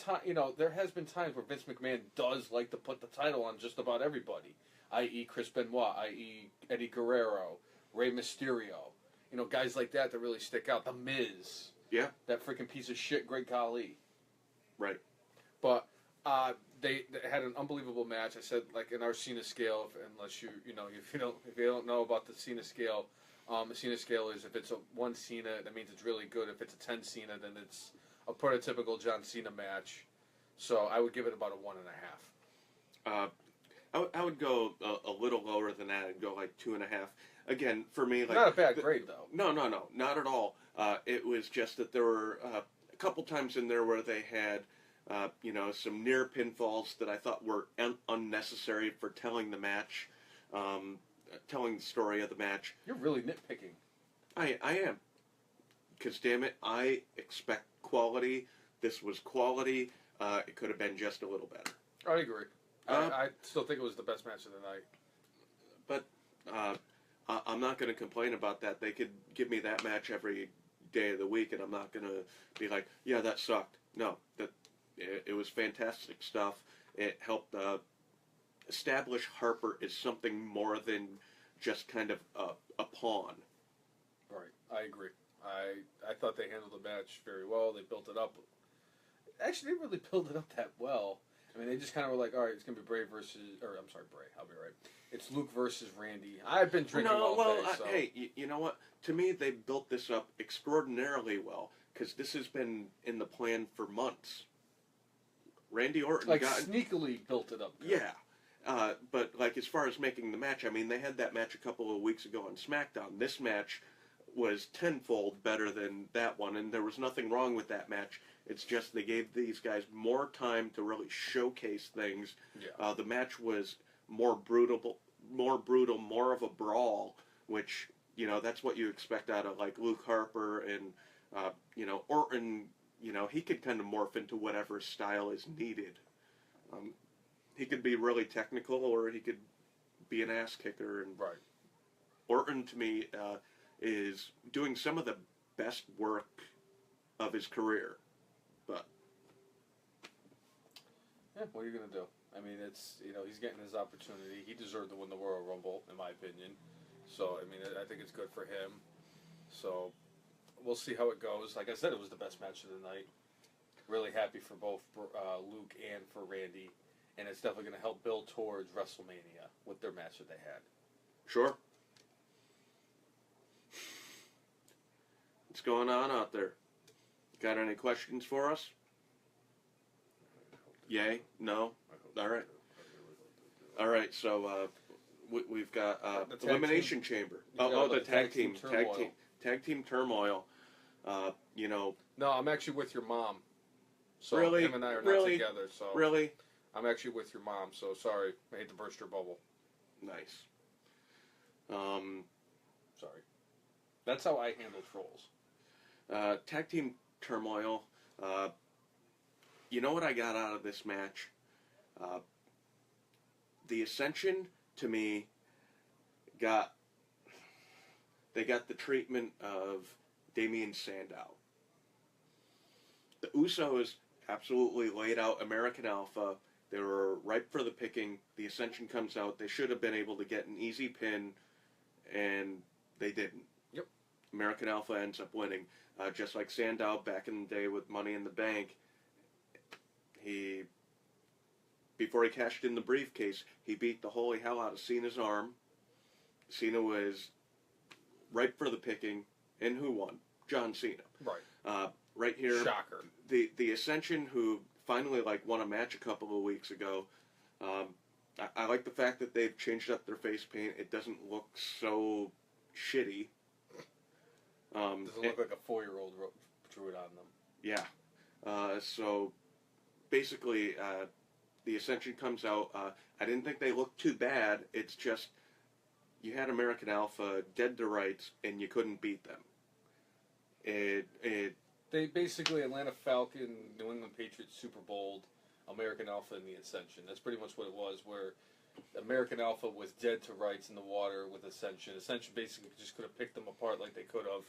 there has been times where Vince McMahon does like to put the title on just about everybody. i.e. Chris Benoit, i.e. Eddie Guerrero, Rey Mysterio. You know, guys like that really stick out. The Miz. Yeah. That freaking piece of shit, Great Khali. Right. But they had an unbelievable match. I said, like, in our Cena scale, unless you don't know about the Cena scale, the Cena scale is if it's a 1 Cena, that means it's really good. If it's a 10 Cena, then it's a prototypical John Cena match. So I would give it about a 1.5. I would go a little lower than that. I'd go like 2.5. Again, for me, like Not a bad grade though. No, not at all. It was just that there were a couple times in there where they had, some near pinfalls that I thought were unnecessary for telling the match, telling the story of the match. You're really nitpicking. I am, because damn it, I expect quality. This was quality. It could have been just a little better. I agree. I still think it was the best match of the night. But I'm not going to complain about that. They could give me that match every day of the week, and I'm not going to be like, yeah, that sucked. No, it was fantastic stuff. It helped establish Harper as something more than just kind of a pawn. Right, I agree. I thought they handled the match very well. They built it up. Actually, they really built it up that well. I mean, they just kind of were like, all right, it's going to be Bray. I'll be right. It's Luke versus Randy. I've been drinking all day, so. Hey, you know what? To me, they built this up extraordinarily well, because this has been in the plan for months. Randy Orton sneakily built it up. Good. Yeah. But, like, as far as making the match, I mean, they had that match a couple of weeks ago on SmackDown. This match was tenfold better than that one, and there was nothing wrong with that match. It's just they gave these guys more time to really showcase things. Yeah. The match was more brutal, more of a brawl, which, that's what you expect out of, like, Luke Harper and, Orton. He could kind of morph into whatever style is needed. He could be really technical, or he could be an ass kicker. And right. Orton, to me, is doing some of the best work of his career. But yeah, what are you gonna do? I mean, it's he's getting his opportunity. He deserved to win the Royal Rumble, in my opinion. So I mean, I think it's good for him. So we'll see how it goes. Like I said, it was the best match of the night. Really happy for both Luke and for Randy, and it's definitely going to help build towards WrestleMania with their match that they had. Sure. What's going on out there? Got any questions for us? Yay? No? All right. All right, so we've got Elimination Chamber. The tag team. Tag team turmoil. No, I'm actually with your mom. So really? Him and I are not together. So really? I'm actually with your mom. So sorry, I hate to burst your bubble. Nice. Sorry. That's how I handle trolls. Tag team turmoil. You know what I got out of this match? The Ascension, to me, got the treatment of Damien Sandow. The Usos absolutely laid out American Alpha. They were ripe for the picking. The Ascension comes out. They should have been able to get an easy pin, and they didn't. Yep. American Alpha ends up winning. Just like Sandow back in the day with Money in the Bank. Before he cashed in the briefcase, he beat the holy hell out of Cena's arm. Cena was ripe for the picking, and who won? John Cena. Right. Right here. Shocker. The Ascension, who finally won a match a couple of weeks ago. I like the fact that they've changed up their face paint. It doesn't look so shitty. Doesn't look like a 4-year-old drew it on them. Yeah. So basically, the Ascension comes out. I didn't think they looked too bad. It's just you had American Alpha dead to rights, and you couldn't beat them. They basically Atlanta Falcon, New England Patriots, Super Bowl, American Alpha, and the Ascension. That's pretty much what it was. Where American Alpha was dead to rights in the water with Ascension. Ascension basically just could have picked them apart like they could have,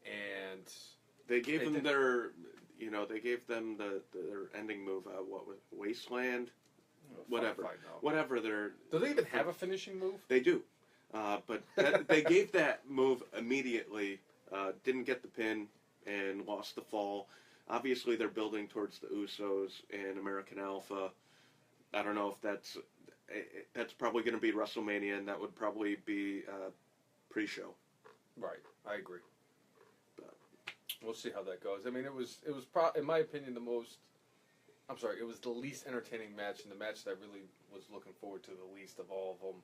and they gave them their, their ending move. What was Wasteland? whatever, fight now. whatever they're. Do they even have a finishing move? They do, but they gave that move immediately. Didn't get the pin and lost the fall. Obviously, they're building towards the Usos and American Alpha. I don't know if that's probably going to be WrestleMania, and that would probably be pre-show. Right, I agree. But we'll see how that goes. I mean, it was in my opinion, it was the least entertaining match, and the match that I really was looking forward to the least of all of them,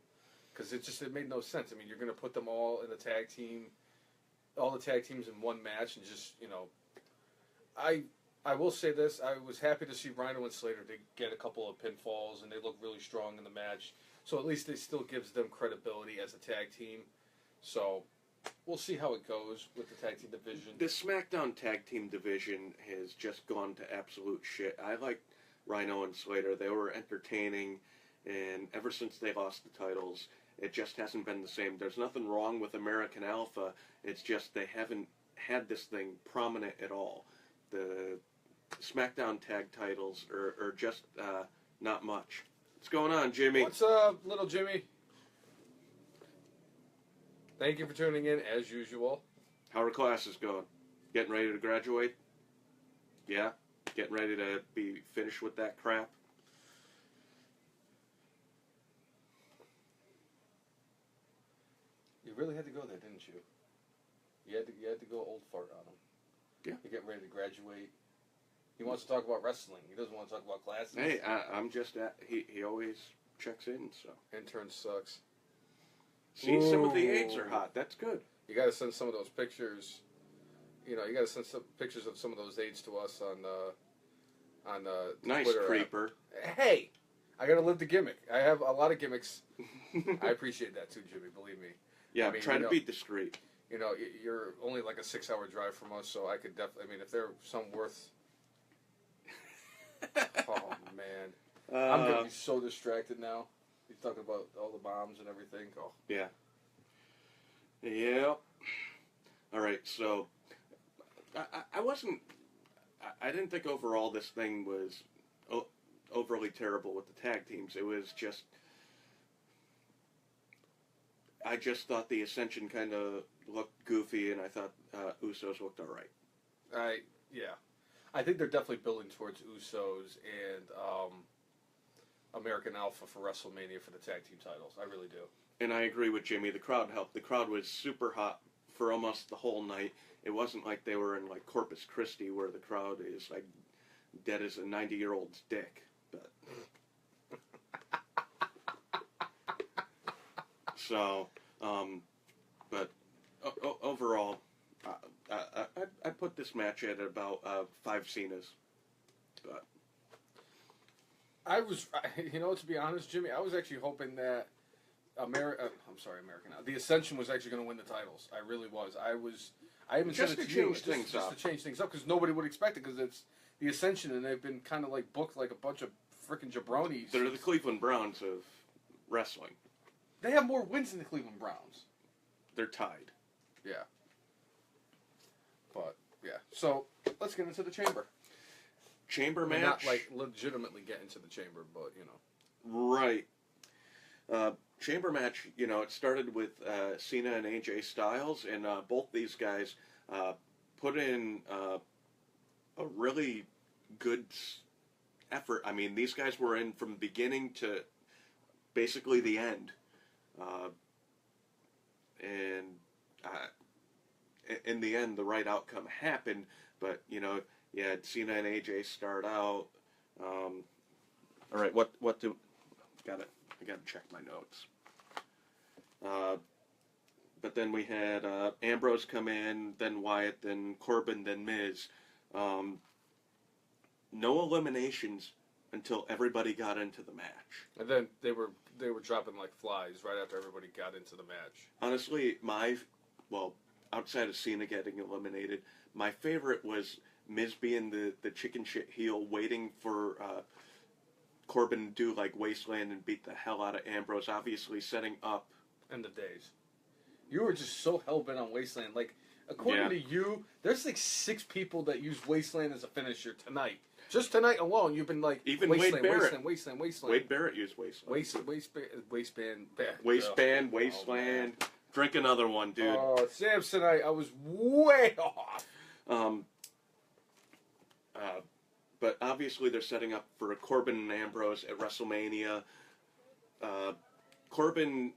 because it made no sense. I mean, you're going to put them all in a tag team, all the tag teams in one match, and just, I will say this, I was happy to see Rhino and Slater to get a couple of pinfalls, and they look really strong in the match, so at least it still gives them credibility as a tag team. So we'll see how it goes with the tag team division. the SmackDown tag team division has just gone to absolute shit. I like Rhino and Slater. They were entertaining, and ever since they lost the titles, it just hasn't been the same. There's nothing wrong with American Alpha. It's just they haven't had this thing prominent at all. The SmackDown tag titles are just not much. What's going on, Jimmy? What's up, little Jimmy? Thank you for tuning in, as usual. How are classes going? Getting ready to graduate? Yeah? Getting ready to be finished with that crap? You really had to go there, didn't you? You had to go old fart on him. Yeah. You're getting ready to graduate. He wants to talk about wrestling. He doesn't want to talk about classes. Hey, I'm just he always checks in, so. Intern sucks. See, some of the Ooh. eggs are hot. That's good. You got to send some of those pictures. You got to send some pictures of some of those aides to us on Nice Twitter creeper. app. Hey, I got to live the gimmick. I have a lot of gimmicks. I appreciate that too, Jimmy. Believe me. Yeah, I mean, try to be discreet. You're only like a 6-hour drive from us, so I could definitely. I mean, if they're some worth. Oh man, I'm gonna be so distracted now. He's talking about all the bombs and everything. Oh. Yeah. Yeah. All right, so I wasn't. I didn't think overall this thing was overly terrible with the tag teams. It was just. I just thought the Ascension kind of looked goofy, and I thought Usos looked all right. Yeah. I think they're definitely building towards Usos and American Alpha for WrestleMania for the tag team titles. I really do. And I agree with Jimmy. The crowd helped. The crowd was super hot for almost the whole night. It wasn't like they were in like Corpus Christi where the crowd is like dead as a 90-year-old's dick. But so, but overall, I put this match at about 5 Cenas. But to be honest, Jimmy, I was actually hoping that American The Ascension was actually going to win the titles. I really was. I even said it to you, just to change things up, because nobody would expect it, because it's the Ascension, and they've been kind of like booked like a bunch of freaking jabronis. They're the Cleveland Browns of wrestling. They have more wins than the Cleveland Browns. They're tied. Yeah. But yeah, so let's get into the chamber. Chamber match. Not like legitimately get into the chamber, but Right. Chamber match, it started with Cena and AJ Styles, and both these guys put in a really good effort. I mean, these guys were in from beginning to basically the end. And in the end, the right outcome happened, but, you had Cena and AJ start out. All right, I got to check my notes. But then we had Ambrose come in, then Wyatt, then Corbin, then Miz. No eliminations until everybody got into the match. And then they were dropping like flies right after everybody got into the match. Honestly, outside of Cena getting eliminated, my favorite was Miz being the chicken shit heel, waiting for Corbin to do like Wasteland and beat the hell out of Ambrose, obviously setting up. And the days. You were just so hell-bent on Wasteland. Like, according to you, there's like 6 people that use Wasteland as a finisher tonight. Just tonight alone, you've been like Even Wade Barrett. wasteland. Wade Barrett used Wasteland. Waistband. Wasteland. Drink another one, dude. Oh, Samsonite, I was way off. But obviously they're setting up for Corbin and Ambrose at WrestleMania. Corbin,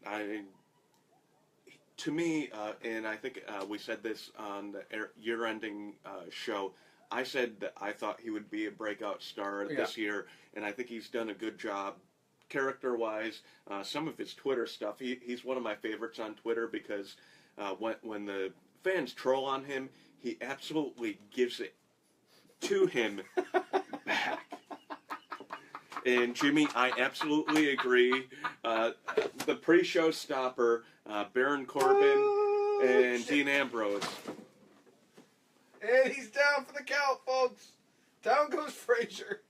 to me, and I think we said this on the year-ending show, I said that I thought he would be a breakout star this year, and I think he's done a good job character-wise. Some of his Twitter stuff, he's one of my favorites on Twitter because when the fans troll on him, he absolutely gives it to him back. And Jimmy, I absolutely agree. The pre-show stopper, Baron Corbin and Dean Ambrose. And he's down for the count, folks. Down goes Frazier.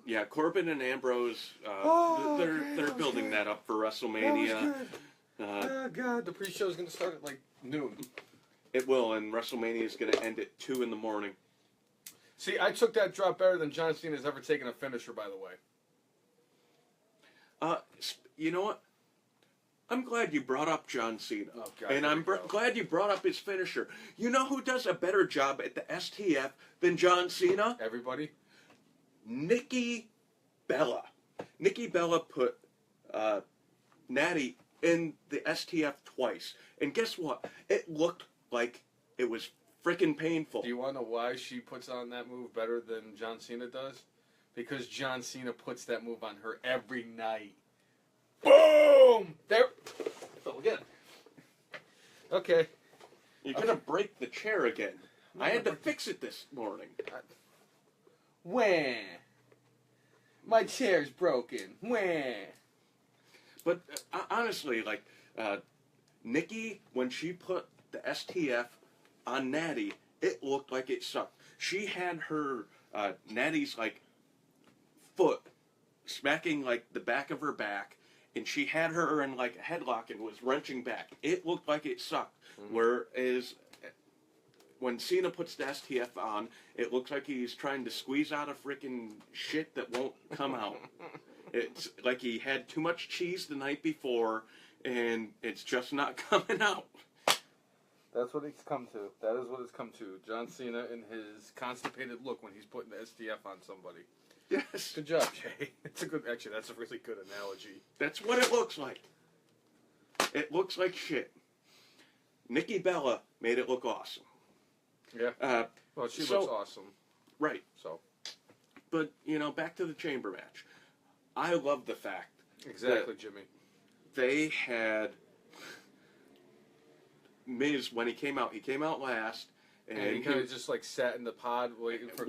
Yeah, Corbin and Ambrose, they're building that up for WrestleMania. Oh, God, the pre-show is going to start at, like, noon. It will, and WrestleMania is going to end at 2 in the morning. See, I took that drop better than John Cena's ever taken a finisher, by the way. You know what? I'm glad you brought up John Cena. Oh, God, and I'm glad you brought up his finisher. You know who does a better job at the STF than John Cena? Everybody? Nikki Bella. Nikki Bella put Natty in the STF twice. And guess what? It looked like it was freaking painful. Do you want to know why she puts on that move better than John Cena does? Because John Cena puts that move on her every night. Boom! There. Fell again. Okay. You're going to break the chair again. I had to fix it this morning. Wah. My chair's broken. Wah. But honestly, like, Nikki, when she put the STF on Natty, it looked like it sucked. She had her, Natty's, like, foot smacking, like, the back of her back, and she had her in, like, a headlock and was wrenching back. It looked like it sucked. Mm-hmm. Whereas when Cena puts the STF on, it looks like he's trying to squeeze out a freaking shit that won't come out. It's like he had too much cheese the night before, and it's just not coming out. That's what it's come to. That is what it's come to. John Cena and his constipated look when he's putting the STF on somebody. Yes. Good job, Jay. It's a good. Actually, that's a really good analogy. That's what it looks like. It looks like shit. Nikki Bella made it look awesome. Yeah. Well, she looks awesome. Right. So. But, you know, back to the chamber match. I love the fact. Exactly, Jimmy. They had Miz, when he came out last. And he kind of just like sat in the pod waiting for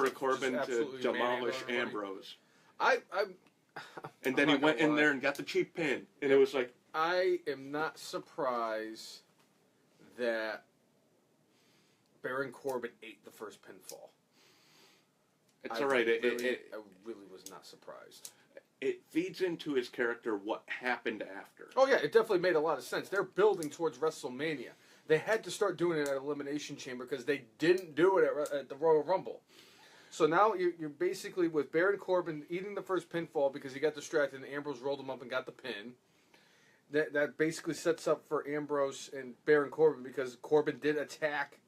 Corbin to demolish Ambrose. And then he went in there and got the cheap pin. And it was like... I am not surprised that Baron Corbin ate the first pinfall. It's all right. I really was not surprised. It feeds into his character what happened after. Oh, yeah. It definitely made a lot of sense. They're building towards WrestleMania. They had to start doing it at Elimination Chamber because they didn't do it at the Royal Rumble. So now you're basically with Baron Corbin eating the first pinfall because he got distracted and Ambrose rolled him up and got the pin. That basically sets up for Ambrose and Baron Corbin because Corbin did attack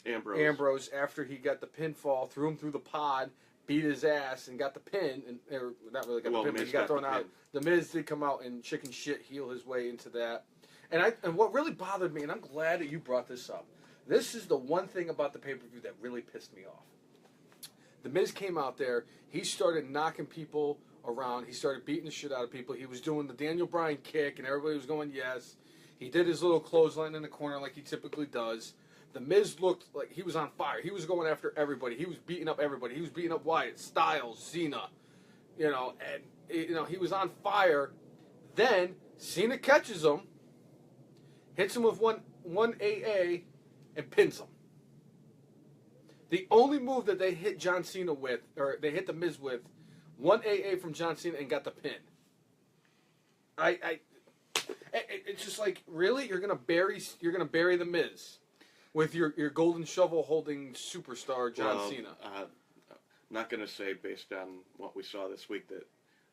Ambrose after he got the pinfall, threw him through the pod, beat his ass, and got the pin. Or not really got the pin, but he got thrown out. The Miz did come out and chicken shit heel his way into that. And what really bothered me, and I'm glad that you brought this up, this is the one thing about the pay-per-view that really pissed me off. The Miz came out there, he started knocking people around, he started beating the shit out of people, he was doing the Daniel Bryan kick, and everybody was going, yes. He did his little clothesline in the corner like he typically does. The Miz looked like he was on fire. He was going after everybody. He was beating up everybody. He was beating up Wyatt, Styles, Cena, and he was on fire. Then Cena catches him, hits him with one AA, and pins him. The only move that they hit John Cena with, or they hit the Miz with, one AA from John Cena and got the pin. It's just like, really? You're gonna bury the Miz? with your golden shovel holding superstar John well, Cena. Not going to say based on what we saw this week that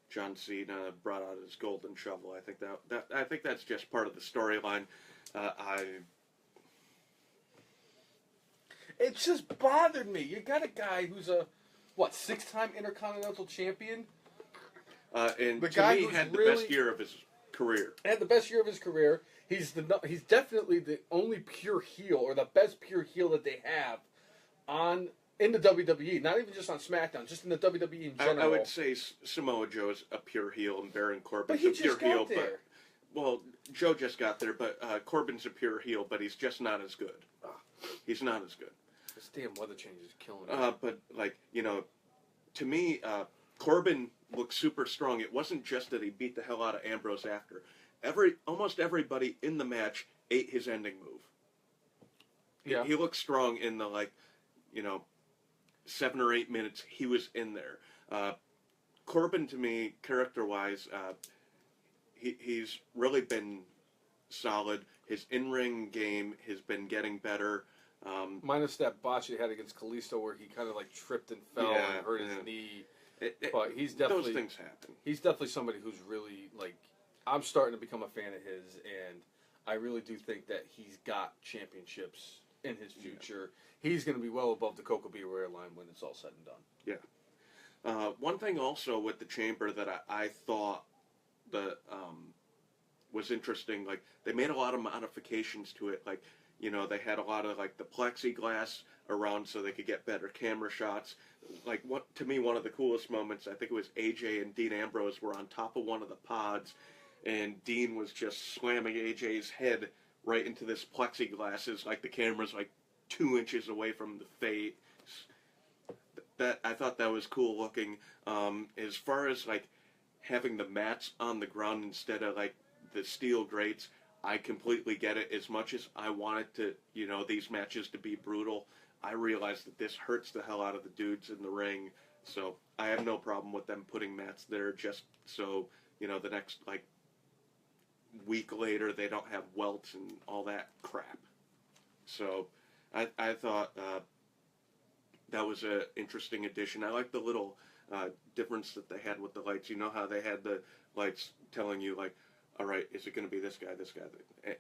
John Cena brought out his golden shovel. I think that's just part of the storyline. It just bothered me. You got a guy who's a 6-time Intercontinental Champion. And The to guy me, who's had the really- best year of his career. Had the best year of his career. He's definitely the only pure heel, or the best pure heel that they have in the WWE. Not even just on SmackDown, just in the WWE in general. I would say Samoa Joe is a pure heel, and Baron but Corbin's he a pure just got heel. there. Well, Joe just got there, but Corbin's a pure heel, but he's just not as good. He's not as good. This damn weather change is killing me. But to me, Corbin looked super strong. It wasn't just that he beat the hell out of Ambrose after. Almost everybody in the match ate his ending move. Yeah. He looked strong in the 7 or 8 minutes he was in there. Corbin, to me, character-wise, he's really been solid. His in-ring game has been getting better. Minus that botch he had against Kalisto where he kind of tripped and fell and hurt his knee. But he's definitely... Those things happen. He's definitely somebody who's really, I'm starting to become a fan of his, and I really do think that he's got championships in his future. Yeah. He's going to be well above the Coco Beware line when it's all said and done. Yeah. One thing also with the Chamber that I thought that was interesting, they made a lot of modifications to it. They had a lot of the plexiglass around so they could get better camera shots. To me, one of the coolest moments, I think it was AJ and Dean Ambrose were on top of one of the pods, and Dean was just slamming AJ's head right into this plexiglass as the camera's 2 inches away from the face. That I thought that was cool looking. As far as having the mats on the ground instead of the steel grates, I completely get it. As much as I wanted to, these matches to be brutal, I realize that this hurts the hell out of the dudes in the ring. So I have no problem with them putting mats there just so, the next, week later they don't have welts and all that crap. So I thought that was an interesting addition. I like the little difference that they had with the lights. You know how they had the lights telling you, all right, is it going to be this guy,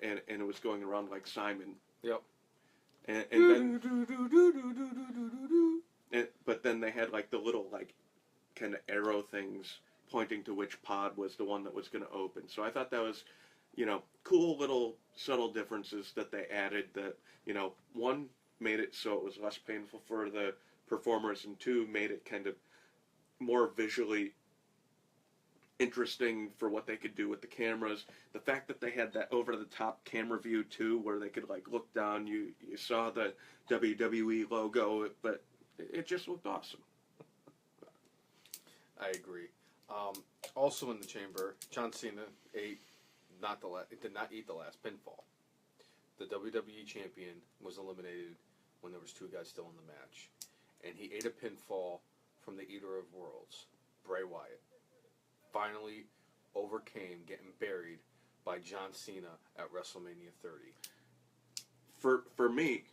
and it was going around like Simon. Yep. And then, but then they had the little kind of arrow things pointing to which pod was the one that was going to open. So I thought that was, cool little subtle differences that they added. That one made it so it was less painful for the performers, and two made it kind of more visually interesting for what they could do with the cameras. The fact that they had that over-the-top camera view too, where they could look down, you saw the WWE logo, but it just looked awesome. I agree. Also in the Chamber, John Cena did not eat the last pinfall. The WWE champion was eliminated when there was 2 guys still in the match, and he ate a pinfall from the Eater of Worlds, Bray Wyatt. Finally overcame getting buried by John Cena at WrestleMania 30. For me,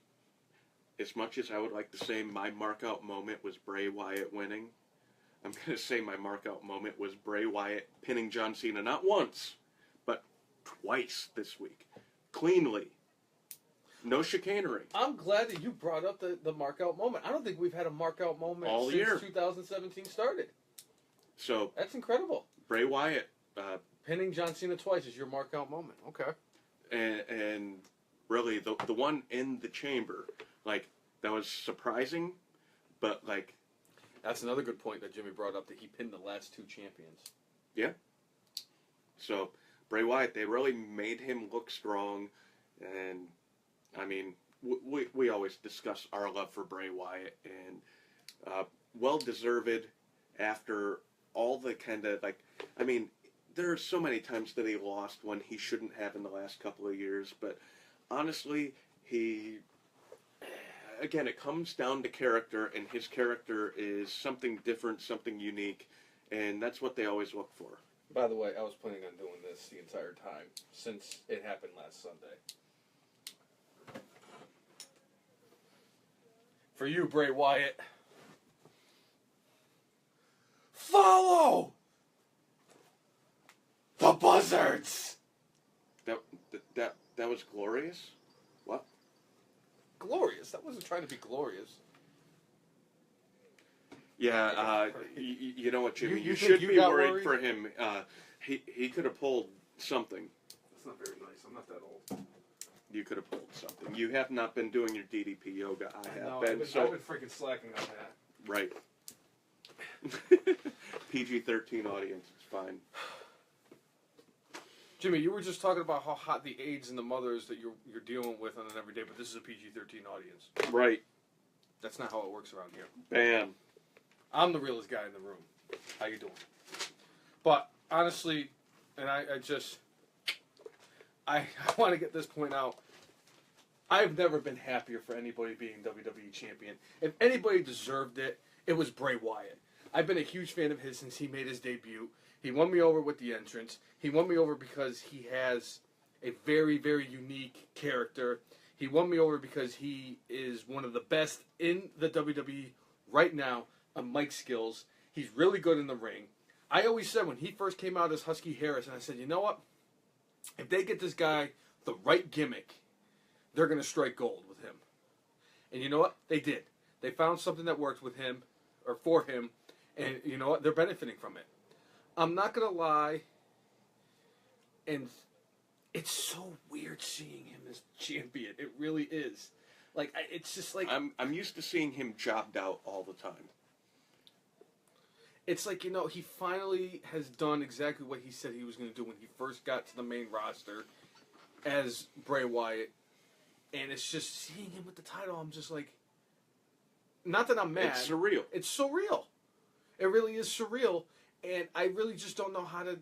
as much as I would like to say my mark-out moment was Bray Wyatt winning, I'm going to say my mark-out moment was Bray Wyatt pinning John Cena not once, but twice this week. Cleanly. No chicanery. I'm glad that you brought up the mark-out moment. I don't think we've had a mark-out moment all since year 2017 started. So that's incredible. Bray Wyatt pinning John Cena twice is your mark-out moment. Okay. And really the one in the Chamber, that was surprising, but that's another good point that Jimmy brought up, that he pinned the last 2 champions. Yeah. So Bray Wyatt, they really made him look strong, and I mean, we always discuss our love for Bray Wyatt, and well deserved after all the kind of I mean, there are so many times that he lost when he shouldn't have in the last couple of years, but honestly, again, it comes down to character, and his character is something different, something unique, and that's what they always look for. By the way, I was planning on doing this the entire time since it happened last Sunday. For you, Bray Wyatt. Follow the buzzards. That was glorious. What? Glorious. That wasn't trying to be glorious. Yeah, you know what, Jimmy? You You think should you be got worried worried? for him. He could have pulled something. That's not very nice. I'm not that old. You could have pulled something. You have not been doing your DDP yoga. I have No, been. I've been freaking slacking on that. Right. PG-13 audience. It's fine. Jimmy, you were just talking about how hot the aides and the mothers that you're dealing with on an everyday, but this is a PG-13 audience. Right. That's not how it works around here. Bam. I'm the realest guy in the room. How you doing? But honestly, and I want to get this point out. I've never been happier for anybody being WWE champion. If anybody deserved it, it was Bray Wyatt. I've been a huge fan of his since he made his debut. He won me over with the entrance. He won me over because he has a very, very unique character. He won me over because he is one of the best in the WWE right now on mic skills. He's really good in the ring. I always said when he first came out as Husky Harris, and I said, you know what? If they get this guy the right gimmick, they're going to strike gold with him. And you know what? They did. They found something that worked with him, or for him, and you know what? They're benefiting from it. I'm not going to lie, and it's so weird seeing him as champion. It really is. Like, it's just like... I'm used to seeing him jobbed out all the time. It's like, you know, he finally has done exactly what he said he was going to do when he first got to the main roster as Bray Wyatt. And it's just seeing him with the title, I'm just like... Not that I'm mad. It's surreal. It's surreal. It really is surreal. And I really just don't know how to...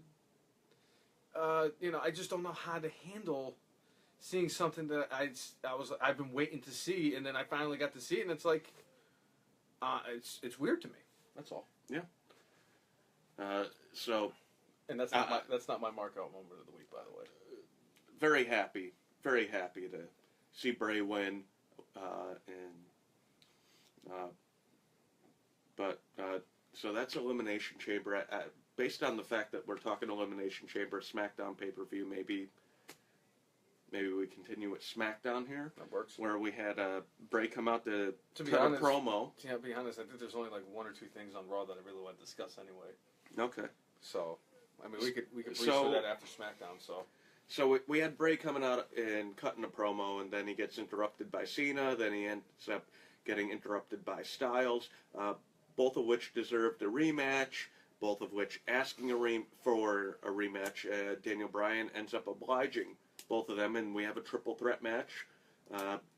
I just don't know how to handle seeing something that I've been waiting to see, and then I finally got to see it, and it's like... it's weird to me. That's all. Yeah. And that's not my mark out moment of the week, by the way. Very happy to see Bray win, so that's Elimination Chamber. Based on the fact that we're talking Elimination Chamber, SmackDown pay-per-view, maybe we continue with SmackDown here. That works. Where we had Bray come out to be cut honest, a promo. To be honest, I think there's only like one or two things on Raw that I really want to discuss anyway. Okay. So, I mean, we could breeze So- through that after SmackDown. So we had Bray coming out and cutting a promo, and then he gets interrupted by Cena. Then he ends up getting interrupted by Styles, both of which deserved a rematch, both of which asking for a rematch. Daniel Bryan ends up obliging both of them, and we have a triple threat match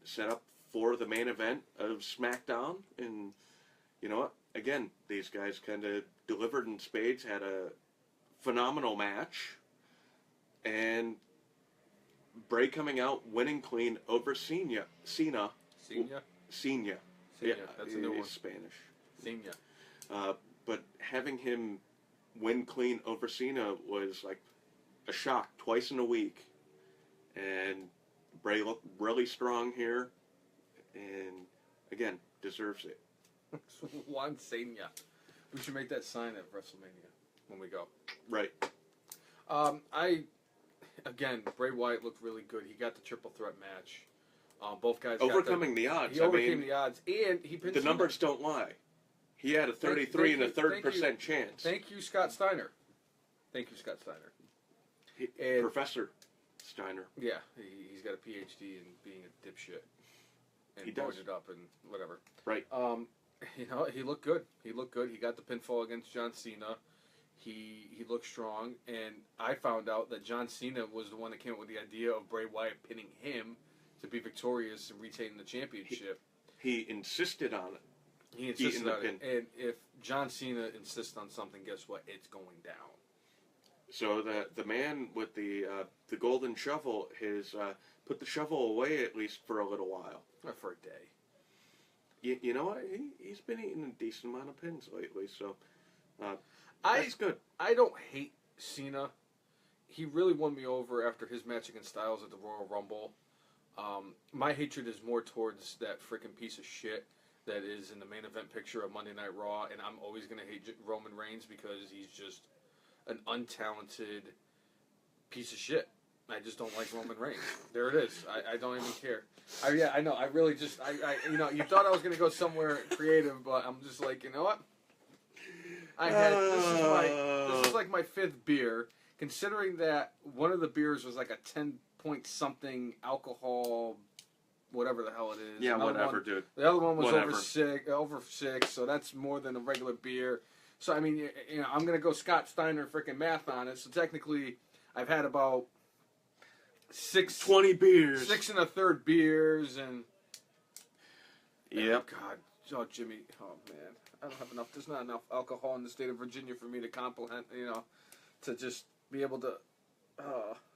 set up for the main event of SmackDown. And you know what? Again, these guys kind of delivered in spades, had a phenomenal match. And Bray coming out winning clean over Cena. Cena? Cena. Yeah, that's a new one. Spanish. Cena. But having him win clean over Cena was like a shock twice in a week. And Bray looked really strong here. And again, deserves it. Juan Cena. We should make that sign at WrestleMania when we go. Right. Again, Bray Wyatt looked really good. He got the triple threat match. Both guys Overcoming the odds. He overcame the odds, and he pinned the Cena. numbers don't lie. He had a 33 and a 30% chance. Thank you, Scott Steiner. And Professor Steiner. Yeah, he's got a PhD in being a dipshit. And He does. it up and whatever. Right. He looked good. He got the pinfall against John Cena. He looked strong, and I found out that John Cena was the one that came up with the idea of Bray Wyatt pinning him to be victorious and retaining the championship. He insisted on it. He insisted the on it, and if John Cena insists on something, guess what? It's going down. So the man with the golden shovel has put the shovel away at least for a little while. Or for a day. You know what? He's been eating a decent amount of pins lately, so that's good. I don't hate Cena. He really won me over after his match against Styles at the Royal Rumble. My hatred is more towards that freaking piece of shit. that is in the main event picture of Monday Night Raw, and I'm always going to hate Roman Reigns because he's just an untalented piece of shit. I just don't like Roman Reigns. There it is. I don't even care. I know. I really just, you thought I was going to go somewhere creative, but I'm just like, you know what? This is like my 5th beer, considering that one of the beers was like a 10 point something alcohol, whatever the hell it is. Yeah, whatever, dude. The other one was Whatever. over six, so that's more than a regular beer. So I mean, I'm gonna go Scott Steiner freaking math on it. So technically, I've had about 20 beers. 6 1/3 beers, and Yep. God, oh Jimmy, oh man, I don't have enough. There's not enough alcohol in the state of Virginia for me to compliment. To just be able to.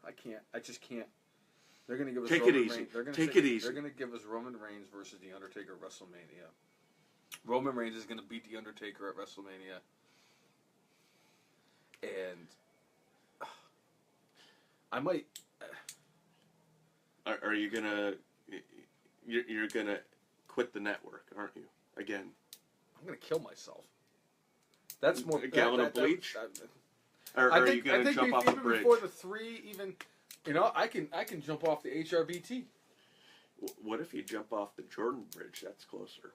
I can't. I just can't. They're gonna give us Take it Roman easy. Reigns. Take it easy. They're gonna give us Roman Reigns versus The Undertaker at WrestleMania. Roman Reigns is gonna beat The Undertaker at WrestleMania, and I might. Are you gonna? You're gonna quit the network, aren't you? Again. I'm gonna kill myself. That's more A gallon of bleach. Or I are think, you gonna jump off a even bridge? before the 3, even, I can jump off the HRBT. What if you jump off the Jordan Bridge? That's closer.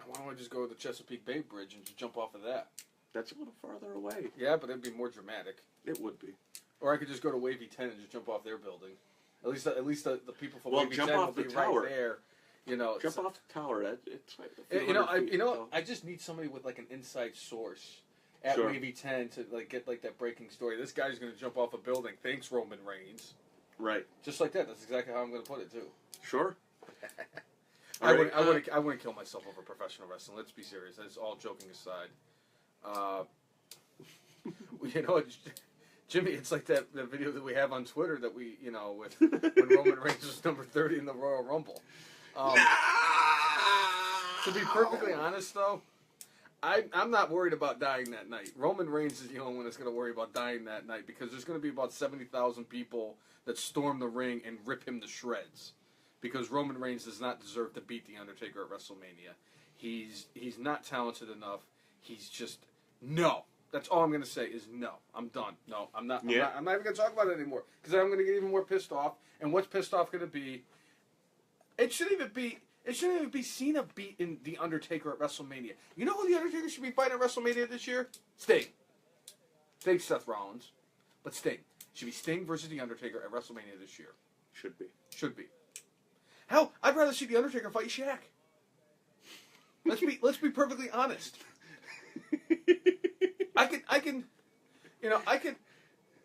Why don't I just go to the Chesapeake Bay Bridge and just jump off of that? That's a little farther away. Yeah, but it'd be more dramatic. It would be. Or I could just go to Wavy 10 and just jump off their building. At least the people from Well, Wavy jump 10 off will the be tower. right there. Jump off the tower. It's like a few hundred feet, so. I just need somebody with like an inside source at Sure. Wavy 10 to like get like that breaking story. This guy's going to jump off a building. Thanks, Roman Reigns. Right. Just like that. That's exactly how I'm going to put it too. Sure. I All right, wouldn't kill myself over professional wrestling. Let's be serious. That's all joking aside. Jimmy, it's like that video that we have on Twitter that we, with when Roman Reigns was number 30 in the Royal Rumble. To be perfectly honest, though, I'm not worried about dying that night. Roman Reigns is the only one that's going to worry about dying that night because there's going to be about 70,000 people that storm the ring and rip him to shreds. Because Roman Reigns does not deserve to beat The Undertaker at WrestleMania. He's not talented enough. He's just no. That's all I'm going to say is no. I'm done. No, I'm not. Yeah. I'm not even going to talk about it anymore because then I'm going to get even more pissed off. And what's pissed off going to be? It shouldn't even be Cena beating The Undertaker at WrestleMania. You know who The Undertaker should be fighting at WrestleMania this year? Sting. Thanks, Seth Rollins. But Sting. Should be Sting versus The Undertaker at WrestleMania this year. Should be. Should be. Hell, I'd rather see The Undertaker fight Shaq. Let's be perfectly honest.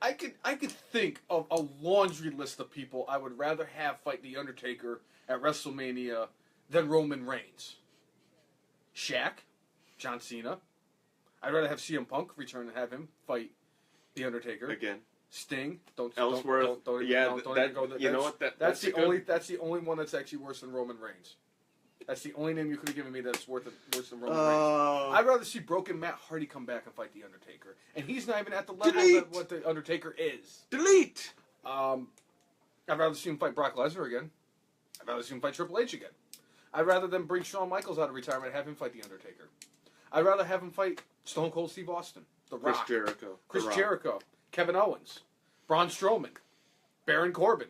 I could think of a laundry list of people I would rather have fight The Undertaker at WrestleMania than Roman Reigns. Shaq, John Cena. I'd rather have CM Punk return and have him fight The Undertaker. Again. Sting, Ellsworth. don't Yeah, even that- go there. you know what, That's that's the a good- only. That's the only one that's actually worse than Roman Reigns. That's the only name you could have given me that's worse than Roman Reigns. I'd rather see broken Matt Hardy come back and fight The Undertaker, and he's not even at the level that what The Undertaker is. Delete. I'd rather see him fight Brock Lesnar again. I'd rather see him fight Triple H again. I'd rather than bring Shawn Michaels out of retirement and have him fight The Undertaker. I'd rather have him fight Stone Cold Steve Austin, The Rock, Chris Jericho, Kevin Owens, Braun Strowman, Baron Corbin,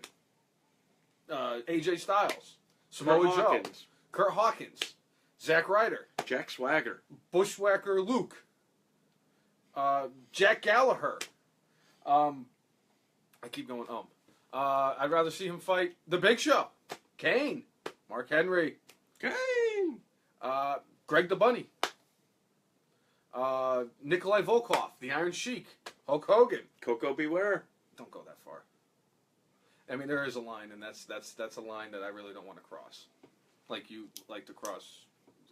AJ Styles, Samoa Joe, Kurt Hawkins, Zack Ryder, Jack Swagger. Bushwhacker Luke, Jack Gallagher. I keep going. I'd rather see him fight The Big Show, Kane, Mark Henry, Kane. Greg the Bunny, Nikolai Volkov, The Iron Sheik, Hulk Hogan. Coco Beware. Don't go that far. I mean, there is a line, and that's a line that I really don't want to cross. Like you like to cross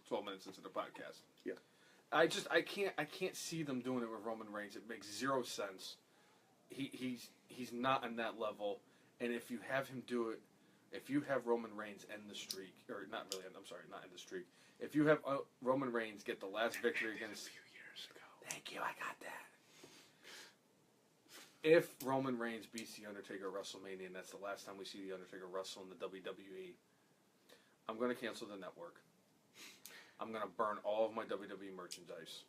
12 minutes into the podcast. Yeah. I can't see them doing it with Roman Reigns. It makes zero sense. He's not on that level, and if you have him do it, if you have Roman Reigns end the streak, or not really, I'm sorry, not end the streak. If you have Roman Reigns get the last victory against A few years ago. Thank you, I got that. If Roman Reigns beats The Undertaker at WrestleMania, and that's the last time we see The Undertaker wrestle in the WWE, I'm going to cancel the network. I'm going to burn all of my WWE merchandise.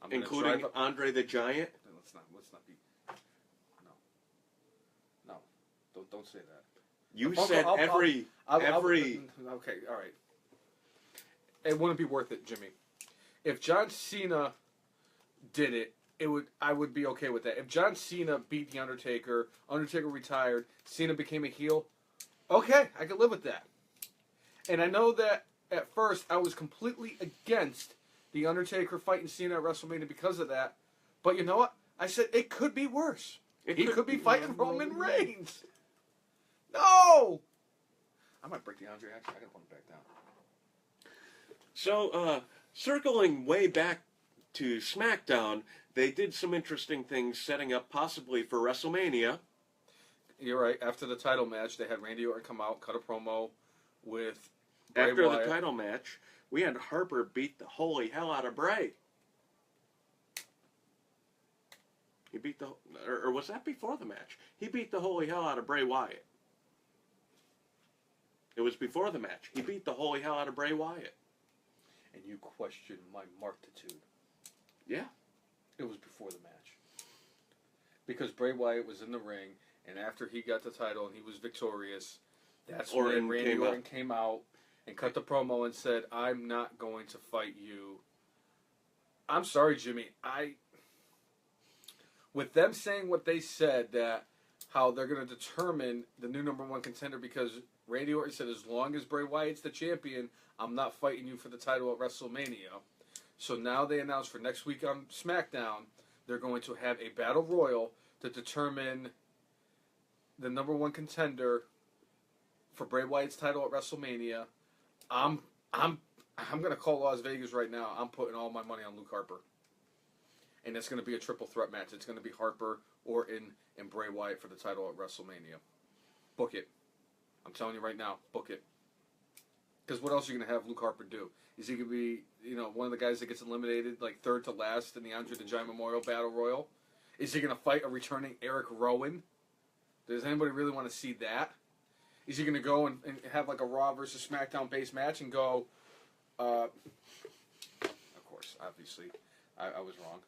I'm gonna Including drive up- Andre the Giant? Let's not be. No. Don't say that. You I'll- said I'll- every... Okay, all right. It wouldn't be worth it, Jimmy. If John Cena did it, I would be okay with that. If John Cena beat the Undertaker, Undertaker retired, Cena became a heel, okay, I could live with that. And I know that at first I was completely against the Undertaker fighting Cena at WrestleMania because of that. But you know what? I said it could be worse. He could be fighting Roman Reigns. No! I might break the Andre action. I gotta put him back down. So, circling way back to SmackDown, they did some interesting things setting up possibly for WrestleMania. You're right. After the title match, they had Randy Orton come out, cut a promo with Bray After Wyatt. the title match, we had Harper beat the holy hell out of Bray. He beat the... Or was that before the match? He beat the holy hell out of Bray Wyatt. It was before the match. He beat the holy hell out of Bray Wyatt. And you question my martitude. Yeah. It was before the match. Because Bray Wyatt was in the ring, and after he got the title and he was victorious, that's when Randy Orton came out and cut the promo and said, I'm not going to fight you. I'm sorry, Jimmy. With them saying what they said, that how they're going to determine the new number one contender, because Randy Orton said, as long as Bray Wyatt's the champion, I'm not fighting you for the title at WrestleMania. So now they announced for next week on SmackDown, they're going to have a battle royal to determine the number one contender for Bray Wyatt's title at WrestleMania. I'm going to call Las Vegas right now. I'm putting all my money on Luke Harper. And it's going to be a triple threat match. It's going to be Harper, Orton, and Bray Wyatt for the title at WrestleMania. Book it. I'm telling you right now, book it. Because what else are you going to have Luke Harper do? Is he going to be, one of the guys that gets eliminated, like third to last in the Andre the Giant Memorial Battle Royal? Is he going to fight a returning Eric Rowan? Does anybody really want to see that? Is he going to go and have like a Raw versus SmackDown based match and go, of course, obviously, I was wrong.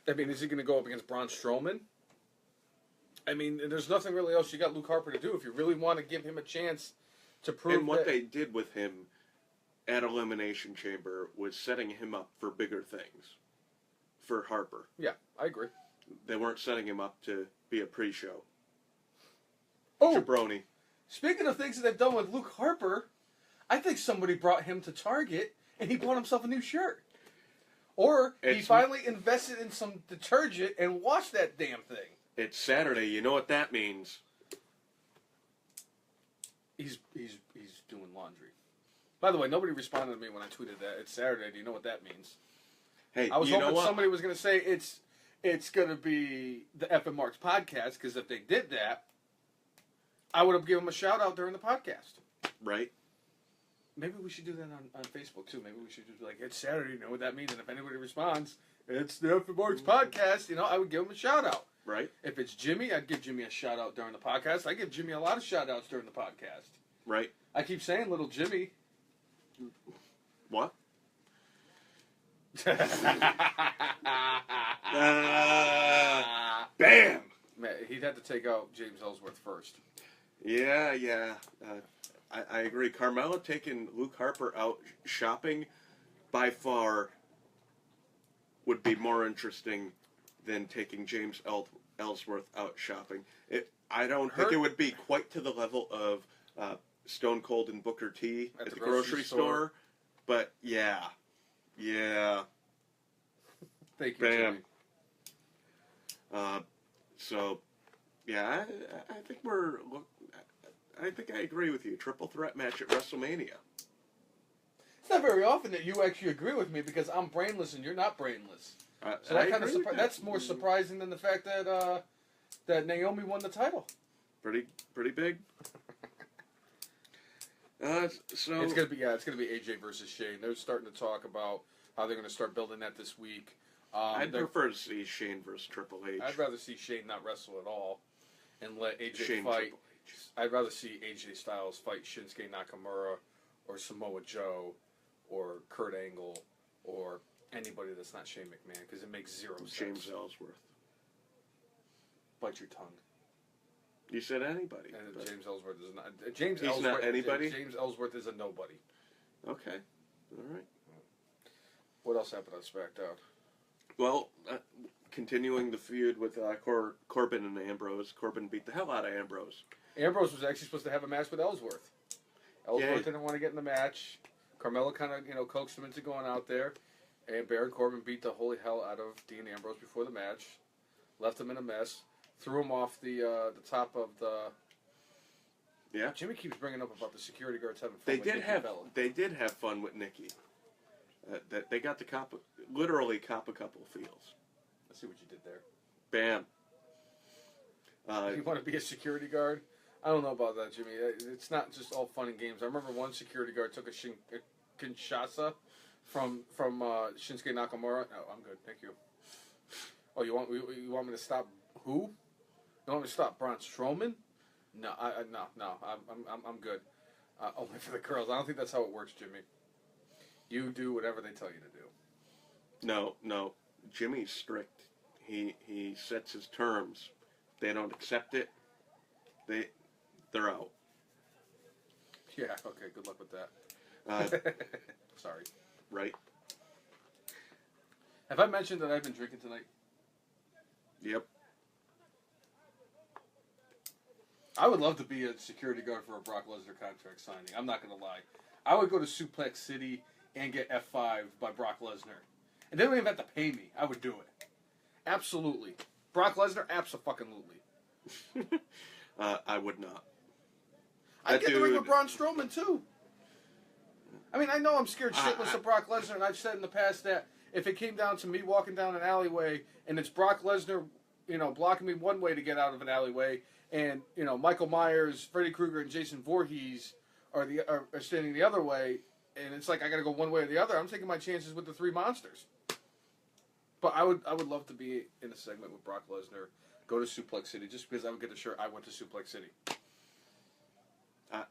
Is he going to go up against Braun Strowman? There's nothing really else you got Luke Harper to do if you really want to give him a chance to prove. And what they did with him at Elimination Chamber was setting him up for bigger things for Harper. Yeah, I agree. They weren't setting him up to be a pre-show. Oh, Jabroni. Speaking of things that they've done with Luke Harper, I think somebody brought him to Target and he bought himself a new shirt. Or he finally invested in some detergent and washed that damn thing. It's Saturday. You know what that means. He's doing laundry. By the way, nobody responded to me when I tweeted that. It's Saturday. Do you know what that means? Hey, I was hoping somebody was going to say it's going to be the F and Marks podcast, because if they did that, I would have given them a shout out during the podcast. Right. Maybe we should do that on Facebook too. Maybe we should just be like, it's Saturday, you know what that means? And if anybody responds, it's the F and Marks podcast, I would give them a shout out. Right. If it's Jimmy, I'd give Jimmy a shout out during the podcast. I give Jimmy a lot of shout outs during the podcast. Right. I keep saying little Jimmy. What? Bam! Man, he'd have to take out James Ellsworth first. Yeah. I agree. Carmella taking Luke Harper out shopping by far would be more interesting than taking James Ellsworth out shopping. I don't think it would be quite to the level of Stone Cold and Booker T at the grocery store. But yeah. Thank you, Bam. Jimmy. So, yeah, I think I agree with you. Triple threat match at WrestleMania. It's not very often that you actually agree with me, because I'm brainless and you're not brainless. So that kind of that's more surprising than the fact that that Naomi won the title. Pretty big. So it's gonna be AJ versus Shane. They're starting to talk about how they're gonna start building that this week. I'd prefer to see Shane versus Triple H. I'd rather see Shane not wrestle at all and let AJ Shane fight. Triple H. I'd rather see AJ Styles fight Shinsuke Nakamura or Samoa Joe or Kurt Angle or anybody that's not Shane McMahon, because it makes zero sense. James Ellsworth. Bite your tongue. You said anybody. And but- James Ellsworth is not. He's not anybody? James Ellsworth is a nobody. Okay. All right. What else happened on SmackDown? Well, continuing the feud with Corbin and Ambrose. Corbin beat the hell out of Ambrose. Ambrose was actually supposed to have a match with Ellsworth. Ellsworth Yeah. didn't want to get in the match. Carmelo kind of, coaxed him into going out there. And Baron Corbin beat the holy hell out of Dean Ambrose before the match. Left him in a mess. Threw him off the top of the... Yeah. Jimmy keeps bringing up about the security guards having fun They with did Nikki have Bella. they did have fun with Nikki. That they got to literally cop a couple of feels. Let's see what you did there. Bam. You want to be a security guard? I don't know about that, Jimmy. It's not just all fun and games. I remember one security guard took a Kinshasa from Shinsuke Nakamura. No, I'm good, thank you. Oh, you want me to stop who? You want me to stop Braun Strowman? No, no. I'm good. Only for the girls. I don't think that's how it works, Jimmy. You do whatever they tell you to do. No. Jimmy's strict. He sets his terms. They don't accept it. They're out. Yeah. Okay. Good luck with that. Sorry. Right. Have I mentioned that I've been drinking tonight? Yep. I would love to be a security guard for a Brock Lesnar contract signing. I'm not going to lie. I would go to Suplex City and get F5 by Brock Lesnar. And they don't even have to pay me. I would do it. Absolutely. Brock Lesnar? Abso-fucking-lutely. I would not. I'd get in the ring dude- with Braun Strowman, too. I mean, I know I'm scared shitless of Brock Lesnar, and I've said in the past that if it came down to me walking down an alleyway and it's Brock Lesnar, blocking me one way to get out of an alleyway, and, Michael Myers, Freddy Krueger, and Jason Voorhees are standing the other way, and it's like I got to go one way or the other, I'm taking my chances with the three monsters. But I would love to be in a segment with Brock Lesnar, go to Suplex City, just because I would get the shirt I went to Suplex City.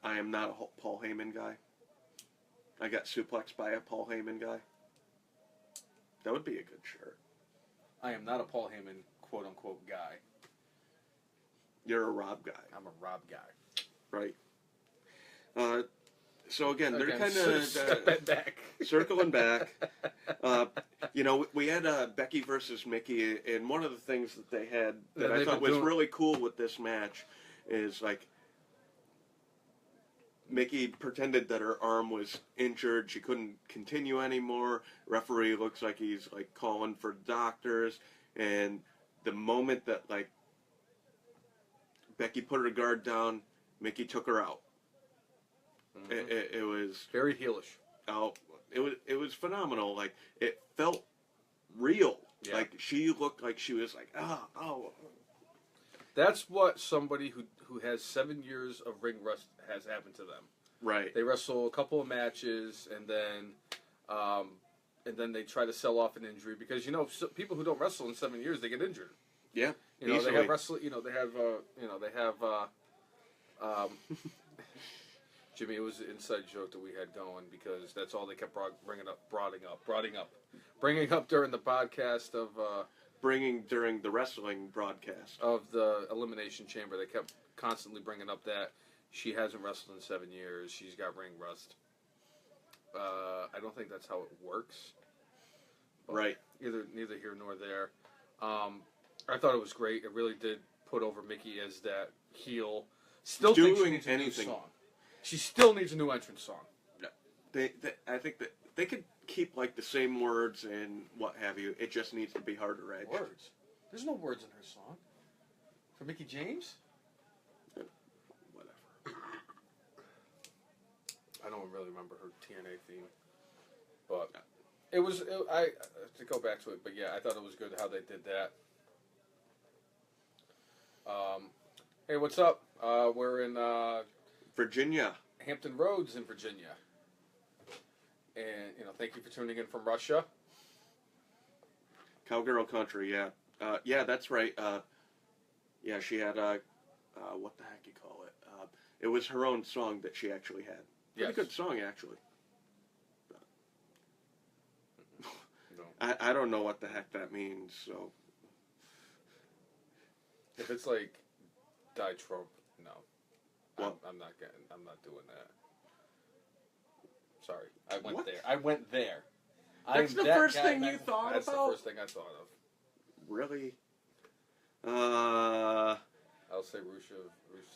I am not a Paul Heyman guy. I got suplexed by a Paul Heyman guy. That would be a good shirt. I am not a Paul Heyman quote-unquote guy. You're a Rob guy. I'm a Rob guy. Right. So again, they're Again, kind of step back. circling back. We had Becky versus Mickey, and one of the things that they had that I they've thought been was doing- really cool with this match is like Mickey pretended that her arm was injured. She couldn't continue anymore. Referee looks like he's like calling for doctors, and the moment that like Becky put her guard down, Mickey took her out. Mhm. It was Very heelish. it was phenomenal. Like it felt real. Yeah. Like she looked like she was like oh. That's what somebody who has 7 years of ring rust has happened to them. Right. They wrestle a couple of matches and then they try to sell off an injury because people who don't wrestle in 7 years they get injured. Yeah. They easily. have wrestle. They have. Jimmy, it was an inside joke that we had going because that's all they kept bringing up during the podcast bringing during the wrestling broadcast. of the Elimination Chamber. They kept constantly bringing up that she hasn't wrestled in 7 years. She's got ring rust. I don't think that's how it works. But Right. Neither here nor there. I thought it was great. It really did put over Mickey as that heel. Still think she Doing needs a anything. new song. She still needs a new entrance song. I think that they could keep like the same words and what have you. It just needs to be harder edged. Words. There's no words in her song. For Mickey James? Whatever. I don't really remember her TNA theme. But I to go back to it, but yeah, I thought it was good how they did that. Hey, what's up? We're in Virginia. Hampton Roads in Virginia. And, thank you for tuning in from Russia. Cowgirl Country, yeah. Yeah, that's right. She had what the heck you call it? It was her own song that she actually had. Pretty Yes. good song, actually. No. I don't know what the heck that means, so. If it's like Die Trump, no. Well- I'm not doing that. Sorry. I went What? there. I went there. That's the first thing you thought That's about? the first thing I thought of. Really? I'll say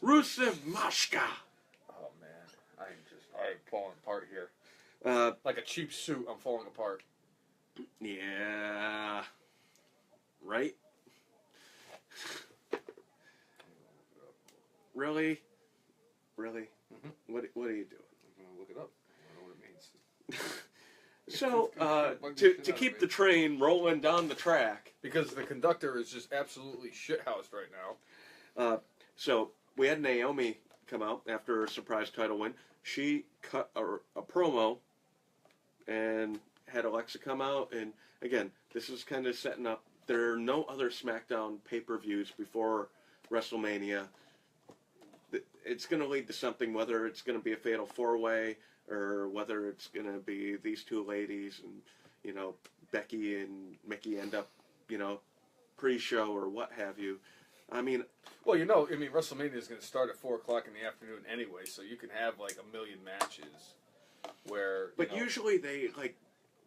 Rusev Mashka. Oh man, I'm falling apart here. Uh, Like a cheap suit, I'm falling apart. yeah. Right? Really? Really? Mhm. What are you doing? I'm gonna look it up. I don't know what it means. So, Bug the to shit out of keep me. the train rolling down the track, Because the conductor is just absolutely shithoused right now. so we had Naomi come out after a surprise title win. She cut a promo and had Alexa come out. And again, this is kind of setting up. There are no other SmackDown pay-per-views before WrestleMania. It's going to lead to something, whether it's going to be a fatal four-way or whether it's going to be these two ladies and, you know, Becky and Mickey end up, you know, pre-show or what have you. I mean, Well, WrestleMania is going to start at 4 o'clock in the afternoon anyway, so you can have like a million matches. But usually they like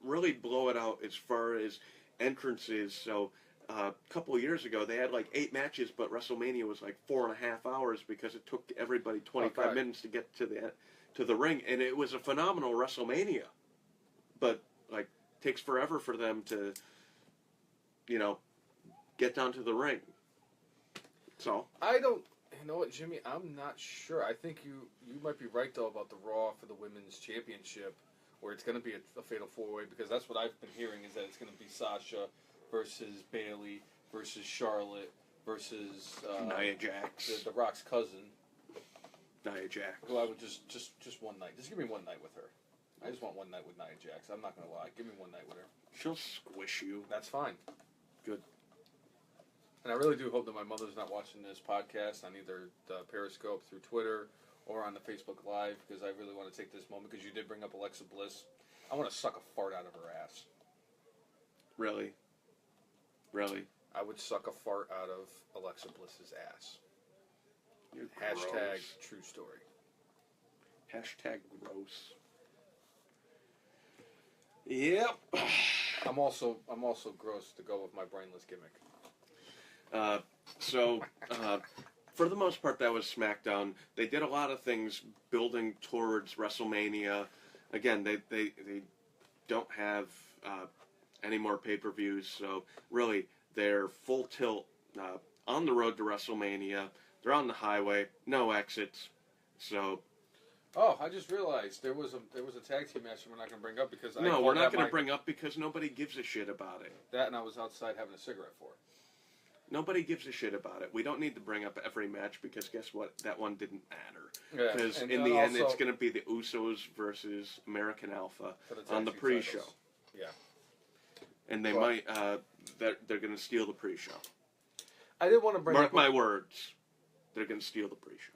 really blow it out as far as entrances. So a couple of years ago they had like 8 matches, but WrestleMania was like 4.5 hours because it took everybody 25 Okay. minutes to get to the ring, and it was a phenomenal WrestleMania. But like takes forever for them to, you know, get down to the ring. So I don't. You know what, Jimmy? I'm not sure. I think you might be right though about the Raw for the Women's Championship, where it's going to be a fatal four-way, because that's what I've been hearing is that it's going to be Sasha versus Bailey versus Charlotte versus Nia Jax, the Rock's cousin, Nia Jax. who I would just one night. Just give me one night with her. I just want one night with Nia Jax. I'm not going to lie. Give me one night with her. She'll squish you. That's fine. Good. And I really do hope that my mother's not watching this podcast on either the Periscope through Twitter or on the Facebook Live, because I really want to take this moment, because you did bring up Alexa Bliss. I want to suck a fart out of her ass. Really? Really? I would suck a fart out of Alexa Bliss's ass. You're Hashtag gross. true story. Hashtag gross. Yep. I'm also gross to go with my brainless gimmick. For the most part, that was SmackDown. They did a lot of things building towards WrestleMania. Again, they don't have any more pay-per-views, so really they're full tilt on the road to WrestleMania. They're on the highway, no exits. So Oh, I just realized there was a tag team match we're not going to bring up because no, we're not going to bring up because nobody gives a shit about it. that, and I was outside having a cigarette for it. Nobody gives a shit about it. We don't need to bring up every match because guess what? That one didn't matter. Yeah, Because and in then the end, also- it's going to be the Usos versus American Alpha For tag on the team pre-show. titles. Yeah. And they Well- might, they're going to steal the pre-show. I did want to bring Mark up my words. They're going to steal the pre-show.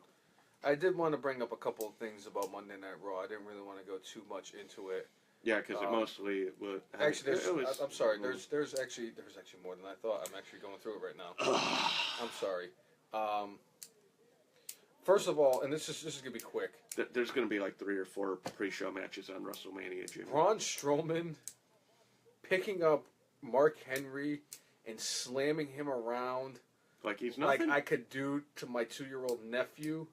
I did want to bring up a couple of things about Monday Night Raw. I didn't really want to go too much into it. Yeah, because it mostly would. Actually, I'm sorry. Mm. There's actually more than I thought. I'm actually going through it right now. I'm sorry. First of all, and this is gonna be quick. There's going to be like 3 or 4 pre-show matches on WrestleMania, Jimmy. Braun Strowman picking up Mark Henry and slamming him around Like he's like nothing. I could do to my 2-year-old nephew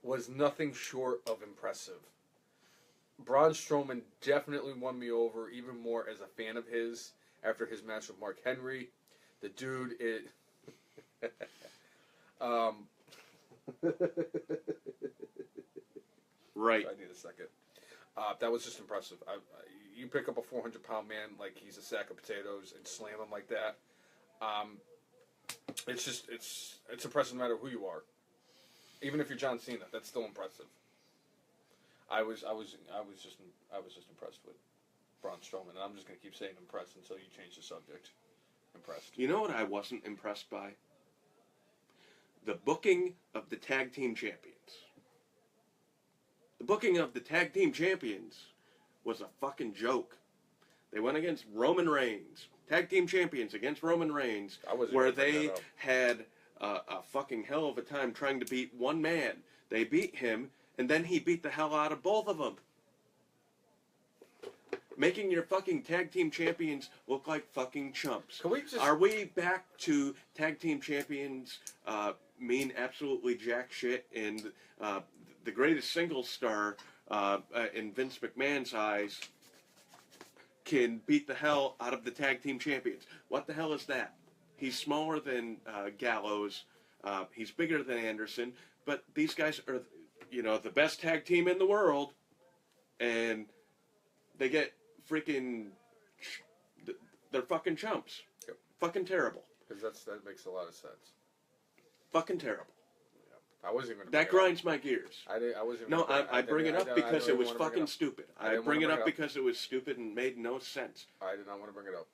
was nothing short of impressive. Braun Strowman definitely won me over even more as a fan of his after his match with Mark Henry. The dude is... Right. I need a second. That was just impressive. You pick up a 400-pound man like he's a sack of potatoes and slam him like that. It's impressive no matter who you are. Even if you're John Cena, that's still impressive. I was just impressed with Braun Strowman, and I'm just gonna keep saying impressed until you change the subject. Impressed. You know what I wasn't impressed by? The booking of the tag team champions. The The booking of the tag team champions was a fucking joke. They went against Roman Reigns, tag team champions against Roman Reigns, where they had a fucking hell of a time trying to beat one man. They beat him, and then he beat the hell out of both of them. Making your fucking tag team champions look like fucking chumps. Are we back to tag team champions mean absolutely jack shit, and the greatest single star in Vince McMahon's eyes can beat the hell out of the tag team champions? What the hell is that? He's smaller than Gallows. He's bigger than Anderson. But these guys are, the best tag team in the world. And they get freaking... They're fucking chumps. Yep. Fucking terrible. Because that makes a lot of sense. Fucking terrible. I wasn't even. That grinds my gears. I wasn't. No, I bring it up because it was fucking stupid. I bring it up because it was stupid and made no sense. I did not want to bring it up.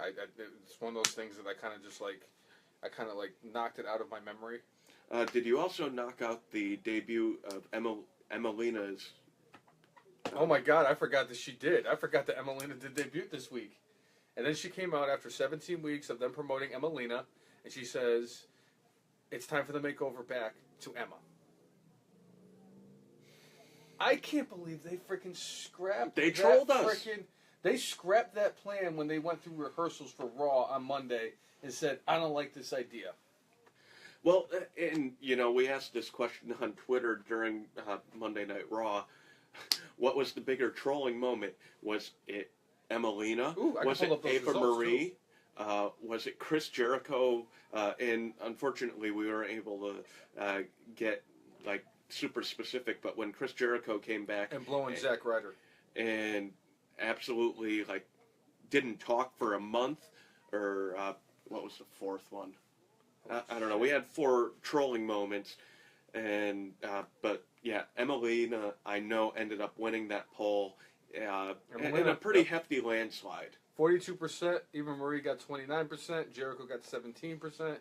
It's one of those things that I kind of just like. I kind of like knocked it out of my memory. Did you also knock out the debut of Emelina's? Oh my God! I forgot that she did. I forgot that Emelina did debut this week, and then she came out after 17 weeks of them promoting Emelina, and she says, "It's time for the makeover back to Emma." I can't believe they freaking scrapped. They trolled us. They scrapped that plan when they went through rehearsals for Raw on Monday and said, "I don't like this idea." Well, and we asked this question on Twitter during Monday Night Raw. What was the bigger trolling moment? Was it Emelina? Was it Ava Marie? Was it Chris Jericho? And unfortunately, we weren't able to get like super specific. But when Chris Jericho came back and blowing Zack Ryder and absolutely like didn't talk for a month, or what was the fourth one? I don't know. We had 4 trolling moments, and but yeah, Emelina I know ended up winning that poll in a pretty hefty landslide. 42%. Eva Marie got 29%. Jericho got 17%,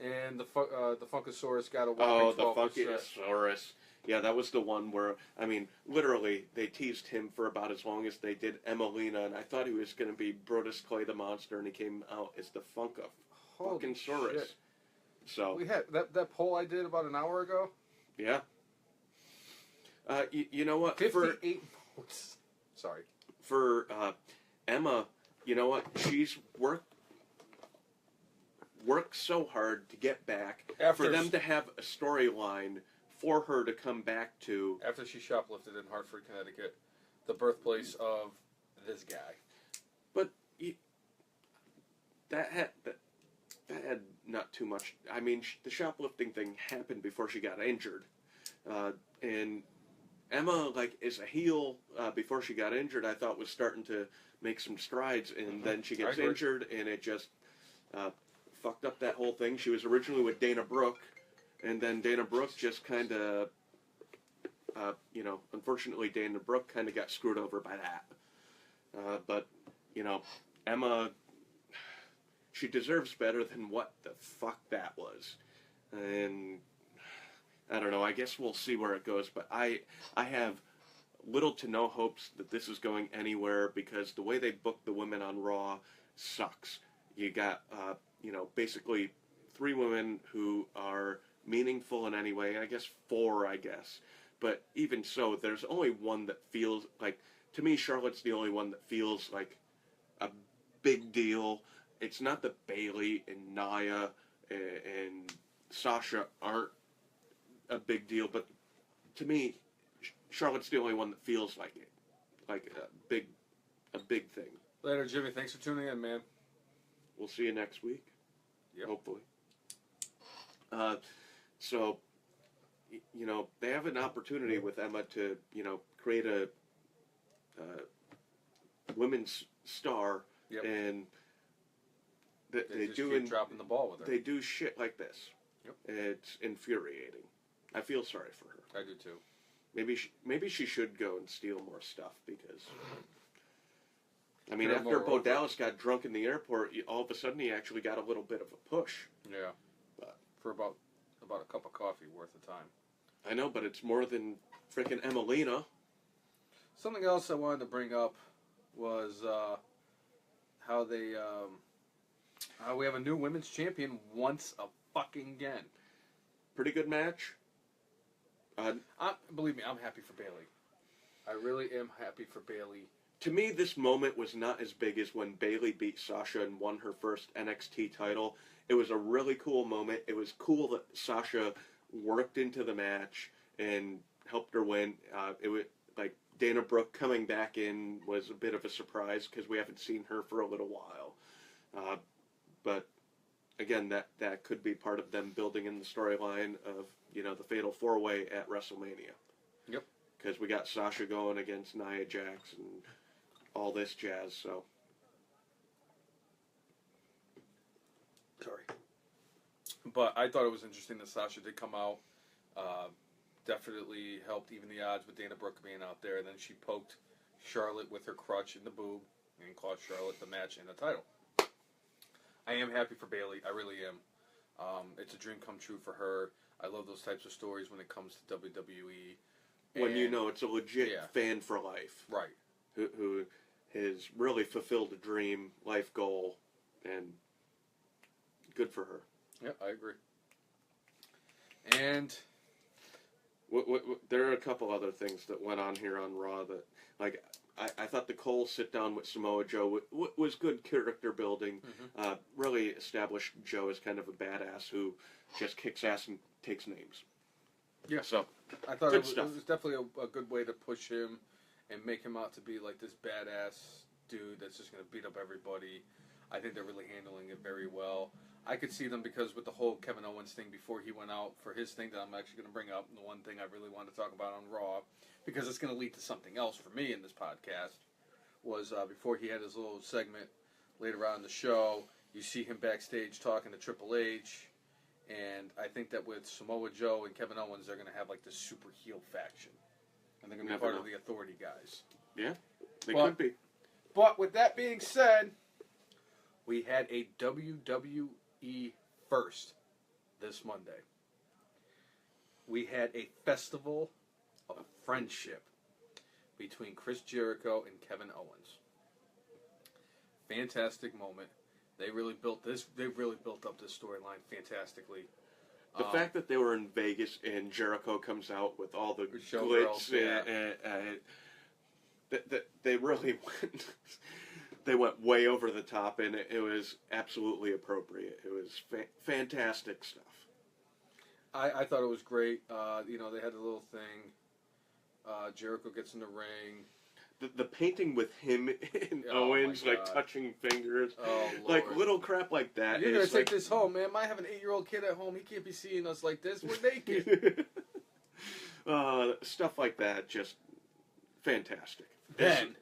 and the Funkasaurus got a whopping 12%. Oh, the Funkasaurus. Yeah, that was the one where, I mean, literally, they teased him for about as long as they did Emelina, and I thought he was going to be Brodus Clay the Monster, and he came out as the Funkasaurus. So we had that poll I did about an hour ago. Yeah. You know what? 58 votes. Sorry. For Emma, you know what? She's worked so hard to get back. For them to have a storyline for her to come back to. After she shoplifted in Hartford, Connecticut, the birthplace of this guy. But that had not too much. I mean, the shoplifting thing happened before she got injured, and Emma, like, is a heel before she got injured. I thought was starting to make some strides, and then she gets injured, and it just fucked up that whole thing. She was originally with Dana Brooke, and then Dana Brooke just kind of, unfortunately, Dana Brooke kind of got screwed over by that. But Emma, she deserves better than what the fuck that was. And I don't know, I guess we'll see where it goes, but I have little to no hopes that this is going anywhere, because the way they booked the women on Raw sucks. You got, basically 3 women who are meaningful in any way. I guess 4, But even so, there's only one that feels like, to me, Charlotte's the only one that feels like a big deal. It's not that Bayley and Nia and Sasha aren't a big deal, but to me, Charlotte's the only one that feels like it, like a big thing. Later, Jimmy. Thanks for tuning in, man. We'll see you next week. Yep. Hopefully. So, they have an opportunity with Emma to, create a women's star, yep. And they just do keep dropping the ball with her. They do shit like this. Yep. It's infuriating. I feel sorry for her. I do too. Maybe she should go and steal more stuff, because I mean, after Bo Dallas got drunk in the airport, all of a sudden he actually got a little bit of a push. Yeah. But for about a cup of coffee worth of time. I know, but it's more than frickin' Emelina. Something else I wanted to bring up was how we have a new women's champion once a fucking again. Pretty good match. Believe me, I'm happy for Bayley. I really am happy for Bayley. To me, this moment was not as big as when Bayley beat Sasha and won her first NXT title. It was a really cool moment. It was cool that Sasha worked into the match and helped her win. It was like Dana Brooke coming back in was a bit of a surprise because we haven't seen her for a little while. But again, that could be part of them building in the storyline of, you know, the Fatal 4-Way at WrestleMania. Yep. Because we got Sasha going against Nia Jax and all this jazz, so. Sorry. But I thought it was interesting that Sasha did come out. Definitely helped even the odds with Dana Brooke being out there. And then she poked Charlotte with her crutch in the boob and cost Charlotte the match and the title. I am happy for Bayley. I really am. It's a dream come true for her. I love those types of stories when it comes to WWE. When you know it's a legit fan for life. Right. Who has really fulfilled a dream, life goal, and good for her. Yeah, I agree. And there are a couple other things that went on here on Raw that, like, I thought the Cole sit down with Samoa Joe was good character building. Mm-hmm. Really established Joe as kind of a badass who just kicks ass and takes names. Yeah, so I thought it was definitely a good way to push him and make him out to be like this badass dude that's just going to beat up everybody. I think they're really handling it very well. I could see them because with the whole Kevin Owens thing before he went out for his thing that I'm actually going to bring up, and the one thing I really wanted to talk about on Raw, because it's going to lead to something else for me in this podcast, was before he had his little segment later on in the show, you see him backstage talking to Triple H, and I think that with Samoa Joe and Kevin Owens, they're going to have like this super heel faction. And they're going to be part of the Authority guys. Yeah, they could be. But with that being said, we had a WWE first this Monday. We had a festival of friendship between Chris Jericho and Kevin Owens. Fantastic moment. They really built this. They really built up this storyline fantastically. The fact that they were in Vegas and Jericho comes out with all the showgirls, glitz, they really went. They went way over the top, and it was absolutely appropriate. It was fantastic stuff. I thought it was great. They had a little thing. Jericho gets in the ring. The painting with him and Owens, like, touching fingers. Oh, like, little crap like that. You're going to take this home, man. I have an 8-year-old kid at home. He can't be seeing us like this. We're naked. Stuff like that, just fantastic. Then,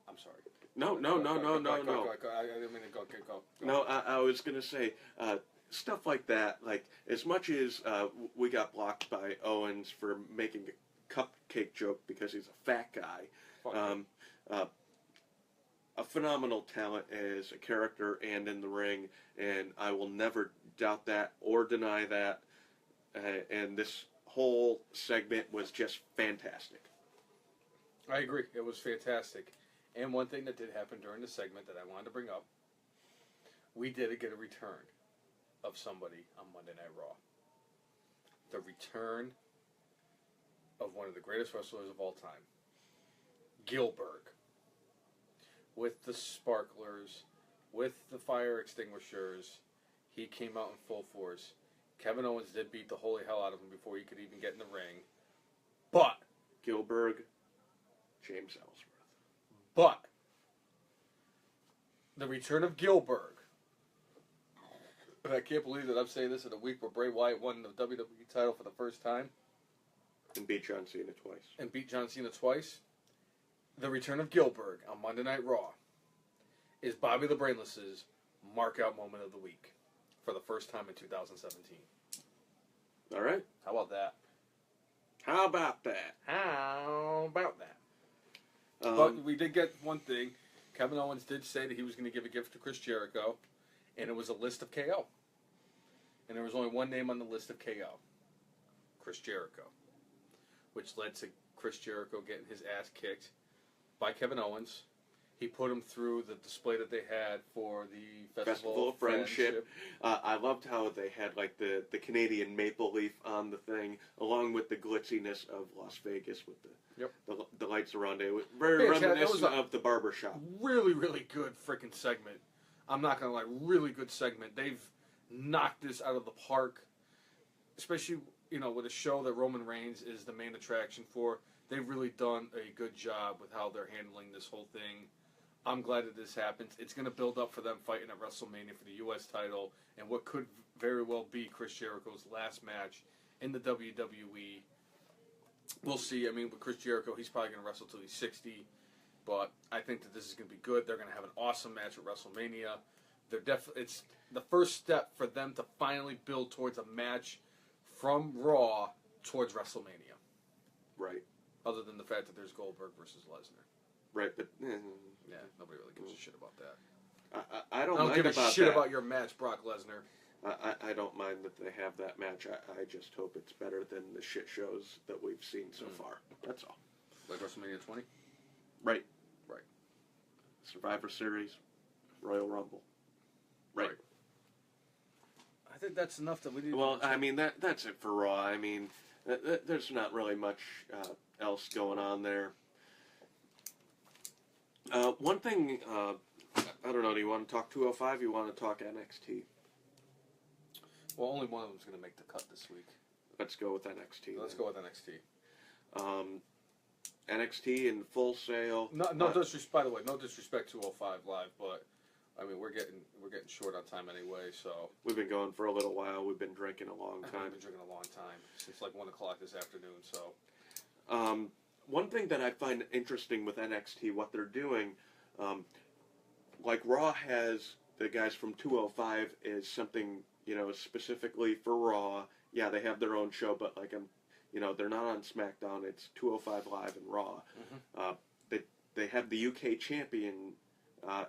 I'm sorry. No. I didn't mean to go. No, I was going to say, stuff like that, like, as much as we got blocked by Owens for making a cupcake joke because he's a fat guy, a phenomenal talent as a character and in the ring, and I will never doubt that or deny that, and this whole segment was just fantastic. I agree. It was fantastic. And one thing that did happen during the segment that I wanted to bring up, we did get a return of somebody on Monday Night Raw. The return of one of the greatest wrestlers of all time, Gillberg. With the sparklers, with the fire extinguishers, he came out in full force. Kevin Owens did beat the holy hell out of him before he could even get in the ring. But Gillberg, James Ellsworth. But the return of Gillberg. I can't believe that I'm saying this in a week where Bray Wyatt won the WWE title for the first time. And beat John Cena twice. The return of Gillberg on Monday Night Raw is Bobby the Brainless's mark-out moment of the week for the first time in 2017. All right. How about that? But we did get one thing. Kevin Owens did say that he was going to give a gift to Chris Jericho, and it was a list of KO. And there was only one name on the list of KO. Chris Jericho. which led to Chris Jericho getting his ass kicked by Kevin Owens. He put him through the display that they had for the Festival of Friendship. I loved how they had like the Canadian maple leaf on the thing, along with the glitziness of Las Vegas with the lights around it. It was very reminiscent of the barbershop. Really, really good freaking segment. I'm not gonna lie, really good segment. They've knocked this out of the park, especially with a show that Roman Reigns is the main attraction for. They've really done a good job with how they're handling this whole thing. I'm glad that this happens. It's going to build up for them fighting at WrestleMania for the U.S. title and what could very well be Chris Jericho's last match in the WWE. We'll see. I mean, with Chris Jericho, he's probably going to wrestle till he's 60, but I think that this is going to be good. They're going to have an awesome match at WrestleMania. It's the first step for them to finally build towards a match from Raw towards WrestleMania. Right. Other than the fact that there's Goldberg versus Lesnar. Right, but yeah, nobody really gives a shit about that. I don't give a shit that. about your match, Brock Lesnar. I don't mind that they have that match. I just hope it's better than the shit shows that we've seen so far. That's all. Like WrestleMania 20? Right. Right. Survivor Series, Royal Rumble. Right. I think that's enough that we need. Well, I mean that's it for Raw. I mean, there's not really much else going on there. One thing, I don't know, do you want to talk 205 or you want to talk NXT? Well, only one of them's going to make the cut this week. Let's go with NXT. Let's go with NXT. NXT in Full Sail. No disrespect, by the way, no disrespect to 205 Live, but I mean we're getting short on time anyway, so we've been going for a little while. We've been drinking a long time. We've been drinking a long time since like 1 o'clock this afternoon. So, one thing that I find interesting with NXT, what they're doing, like Raw has the guys from 205 is something specifically for Raw. Yeah, they have their own show, but like they're not on SmackDown. It's 205 Live and Raw. Mm-hmm. They have the UK champion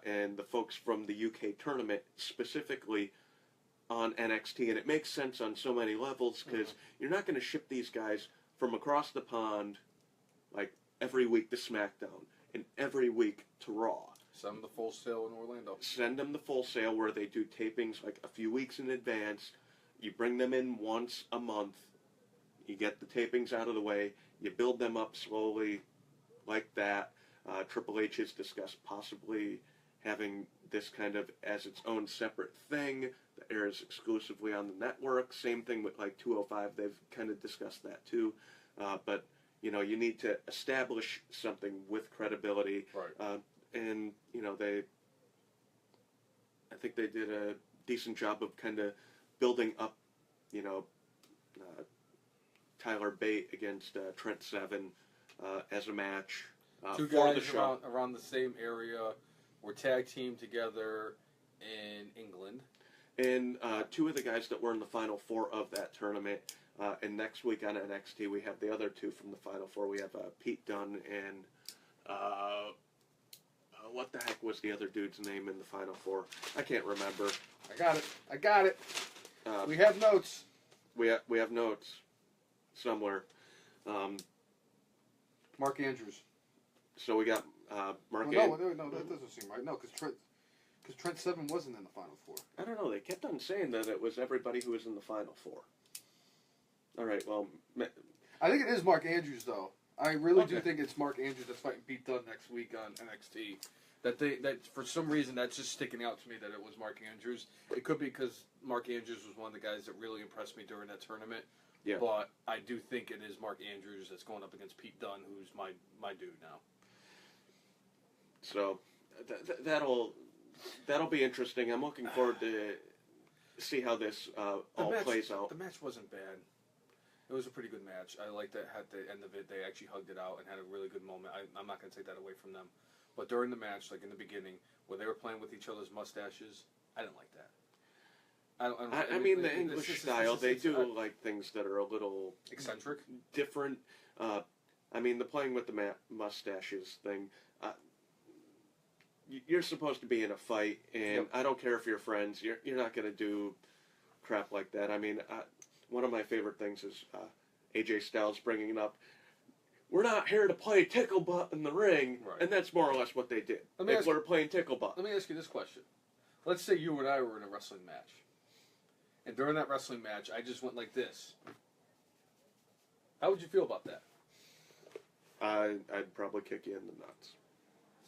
and the folks from the UK tournament specifically on NXT, and it makes sense on so many levels because you're not going to ship these guys from across the pond like every week to SmackDown and every week to Raw. Send them the Full Sail in Orlando. Send them the Full Sail where they do tapings like a few weeks in advance. You bring them in once a month. You get the tapings out of the way. You build them up slowly like that. Triple H has discussed possibly having this kind of as its own separate thing that airs exclusively on the network. Same thing with like 205. They've kind of discussed that too. But you need to establish something with credibility. Right. And I think they did a decent job of kind of building up, Tyler Bate against Trent Seven as a match. Two for guys the show. around the same area were tag team together in England. And two of the guys that were in the Final Four of that tournament. And next week on NXT, we have the other two from the Final Four. We have Pete Dunne and what the heck was the other dude's name in the Final Four? I can't remember. I got it. We have notes. We have notes somewhere. Mark Andrews. So we got Mark. No, that doesn't seem right. No, because Trent Seven wasn't in the Final Four. I don't know. They kept on saying that it was everybody who was in the Final Four. All right. Well, I think it is Mark Andrews, though. I really do think it's Mark Andrews that's fighting Pete Dunne next week on NXT. That for some reason that's just sticking out to me that it was Mark Andrews. It could be because Mark Andrews was one of the guys that really impressed me during that tournament. Yeah. But I do think it is Mark Andrews that's going up against Pete Dunne, who's my dude now. So that'll be interesting. I'm looking forward to see how this all plays out. The match wasn't bad. It was a pretty good match. I liked that at the end of it, they actually hugged it out and had a really good moment. I'm not going to take that away from them. But during the match, like in the beginning, where they were playing with each other's mustaches, I didn't like that. I mean, the English style, they do like things that are a little eccentric, different. I mean, the playing with the mustaches thing. You're supposed to be in a fight, and I don't care if you're friends. You're not going to do crap like that. I mean, one of my favorite things is AJ Styles bringing up we're not here to play tickle butt in the ring, Right. and that's more or less what they did. Let me They ask were playing tickle butt. Let me ask you this question. Let's say you and I were in a wrestling match. And during that wrestling match, I just went like this. How would you feel about that? I'd probably kick you in the nuts.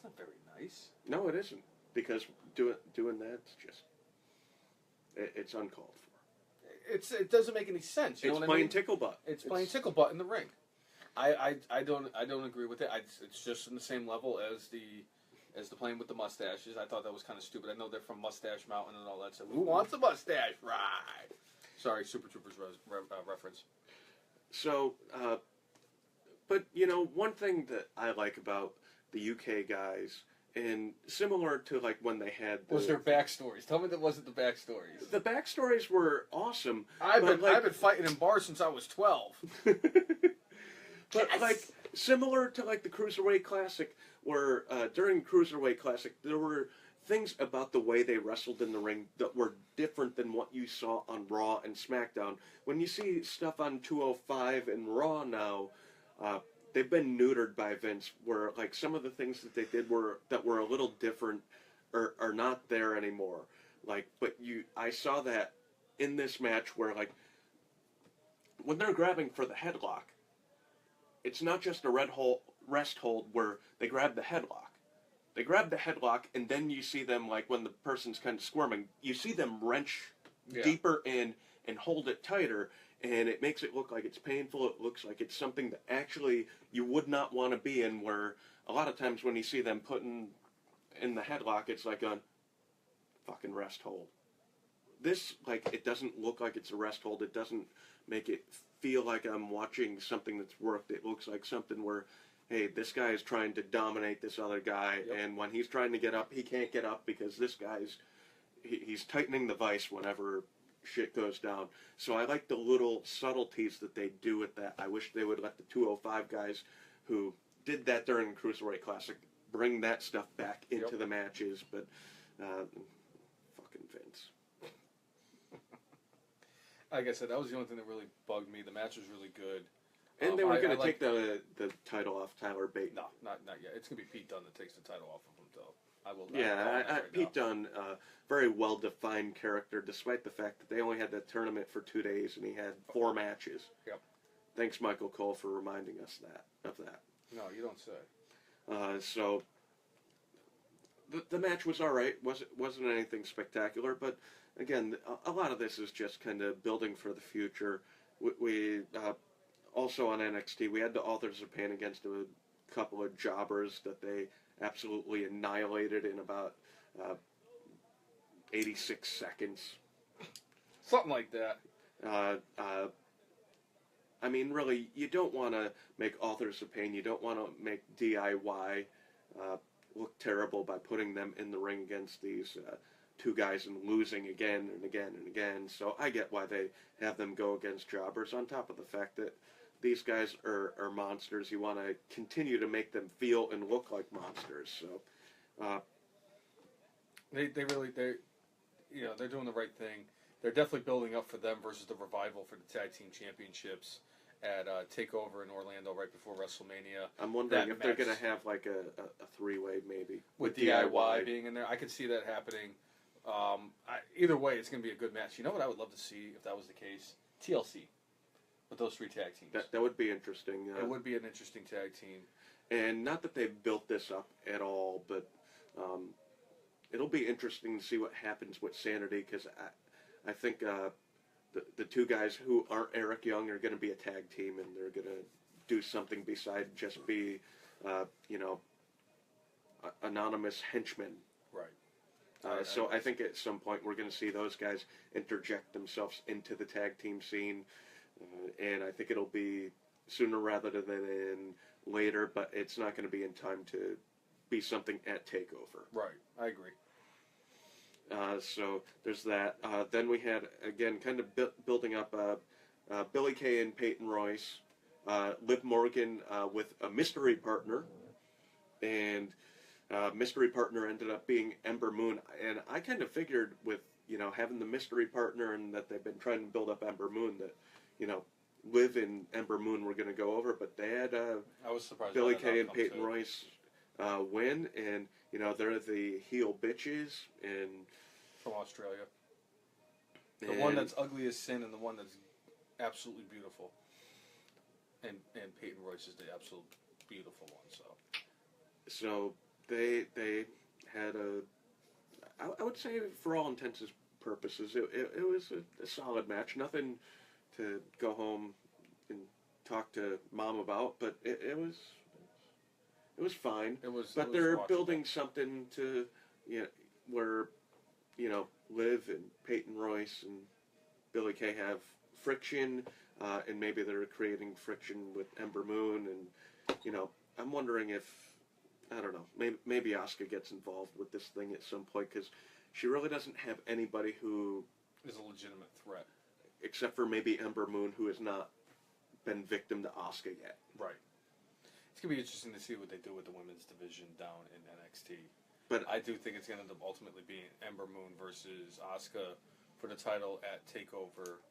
That's not very nice. No, it isn't, because doing that's just it's uncalled for. It doesn't make any sense. You know It's what playing I mean? tickle butt. It's playing tickle butt in the ring. I don't agree with it. It's just in the same level as the playing with the mustaches. I thought that was kind of stupid. I know they're from Mustache Mountain and all that. So who wants a mustache? Right. Sorry, Super Troopers reference. So, but one thing that I like about the UK guys, and similar to like when they had Was their backstories? Tell me that wasn't the backstories. the backstories were awesome. I've but been fighting in bars since I was 12. But Yes! like similar to like the Cruiserweight Classic, where during Cruiserweight Classic there were things about the way they wrestled in the ring that were different than what you saw on Raw and SmackDown. When you see stuff on 205 and Raw now, they've been neutered by Vince, where like some of the things that they did were a little different are not there anymore. Like, but I saw that in this match where like when they're grabbing for the headlock, it's not just a rest hold where they grab the headlock. They grab the headlock, and then you see them, like, when the person's kind of squirming, you see them wrench deeper in and hold it tighter, and it makes it look like it's painful. It looks like it's something that actually you would not want to be in, where a lot of times when you see them putting in the headlock, it's like a fucking rest hold. This, like, it doesn't look like it's a rest hold. It doesn't make it feel like I'm watching something that's worked. It looks like something where, hey, this guy is trying to dominate this other guy, and when he's trying to get up, he can't get up because this guy's he's tightening the vice whenever shit goes down. So I like the little subtleties that they do with that. I wish they would let the 205 guys who did that during the Cruiserweight Classic bring that stuff back into the matches, but fucking Vince. Like I said, that was the only thing that really bugged me. The match was really good. And they were going to take the title off Tyler Bate. No, not yet. It's going to be Pete Dunne that takes the title off of him, though. I will. Pete Dunne, very well-defined character, despite the fact that they only had that tournament for 2 days and he had 4 matches. Yep. Thanks, Michael Cole, for reminding us of that. No, you don't say. So the match was all right. Wasn't anything spectacular, but again, a lot of this is just kind of building for the future. We also on NXT, we had the Authors of Pain against a couple of jobbers that they absolutely annihilated in about 86 seconds. Something like that. I mean, really, you don't want to make Authors of Pain, you don't want to make DIY look terrible by putting them in the ring against these 2 guys and losing again and again and again. So I get why they have them go against jobbers, on top of the fact that these guys are monsters. You want to continue to make them feel and look like monsters. So they're doing the right thing. They're definitely building up for them versus the Revival for the Tag Team Championships at TakeOver in Orlando right before WrestleMania. I'm wondering if they're going to have like a 3-way maybe. With DIY being in there. I could see that happening. Either way, it's going to be a good match. You know what I would love to see if that was the case? TLC. With those 3 tag teams. That would be interesting. It would be an interesting tag team. And not that they've built this up at all, but it'll be interesting to see what happens with Sanity, because I think the 2 guys who aren't Eric Young are going to be a tag team, and they're going to do something besides just be, anonymous henchmen. Right. So I think at some point we're going to see those guys interject themselves into the tag team scene, and I think it'll be sooner rather than later, but it's not going to be in time to be something at TakeOver. Right, I agree. So there's that. Then we had, again, kind of building up Billy Kay and Peyton Royce, Liv Morgan with a mystery partner, and mystery partner ended up being Ember Moon. And I kind of figured with, having the mystery partner and that they've been trying to build up Ember Moon that, Liv and Ember Moon were going to go over, but they had I was surprised. Billie by that Kay and outcome, Peyton too. Royce win, and they're the heel bitches, and From Australia. The one that's ugly as sin and the one that's absolutely beautiful. And Peyton Royce is the absolute beautiful one. So they had I would say for all intents and purposes it was a solid match. Nothing to go home and talk to mom about, but it was fine. It was. But it was they're watchable. building something to where Liv and Peyton Royce and Billie Kay have friction, and maybe they're creating friction with Ember Moon, and I'm wondering if I don't know, maybe Asuka gets involved with this thing at some point because she really doesn't have anybody who, Is a legitimate threat. except for maybe Ember Moon, who has not been victim to Asuka yet. Right. It's gonna be interesting to see what they do with the women's division down in NXT. But I do think it's gonna end up ultimately being Ember Moon versus Asuka for the title at Takeover,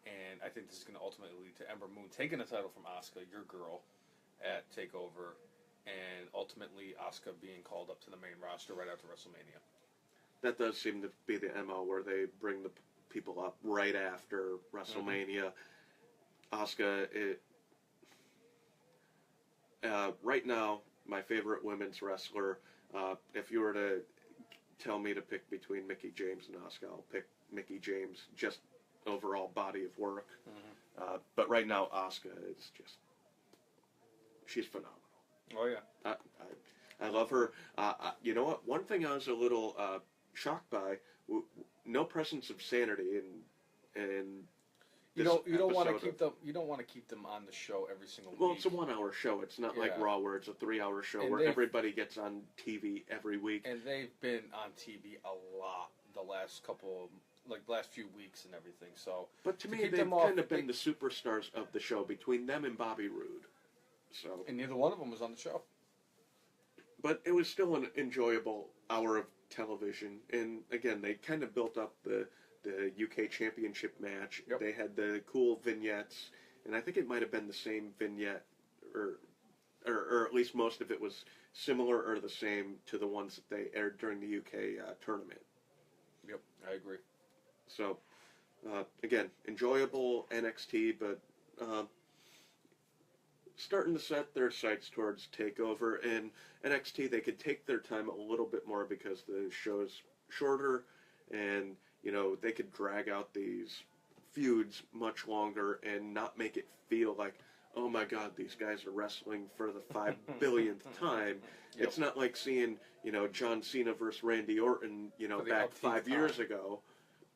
and I think this is gonna ultimately lead to Ember Moon taking the title from Asuka, your girl, at Takeover, and ultimately Asuka being called up to the main roster right after WrestleMania. that does seem to be the MO where they bring the people up right after WrestleMania. Asuka, right now, my favorite women's wrestler. If you were to tell me to pick between Mickie James and Asuka, I'll pick Mickie James. Just overall body of work. But right now, Asuka is she's phenomenal. Oh yeah. I love her. You know what? One thing I was a little shocked by: no presence of sanity in. You this don't want to episode keep them. You don't want to keep them on the show every single Well, week. it's a 1 hour show. It's not like Yeah. Raw where it's a 3 hour show And where they've- everybody gets on TV every week. And they've been on TV a lot the last last few weeks and everything. So But to to me, keep they've them off- kind of been the superstars of the show between them and Bobby Roode. So, and neither one of them was on the show. but it was still an enjoyable hour of television. And again, they kind of built up the UK Championship match. Yep. They had the cool vignettes, and I think it might have been the same vignette, or at least most of it was similar or the same to the ones that they aired during the UK tournament. Yep, I agree. So, again, enjoyable NXT, but starting to set their sights towards TakeOver. And NXT, they could take their time a little bit more because the show's shorter, and they could drag out these feuds much longer and not make it feel like, oh my God, these guys are wrestling for the 5 billionth time. Yep. It's not like seeing John Cena versus Randy Orton For the back upkeep 5 years time. ago.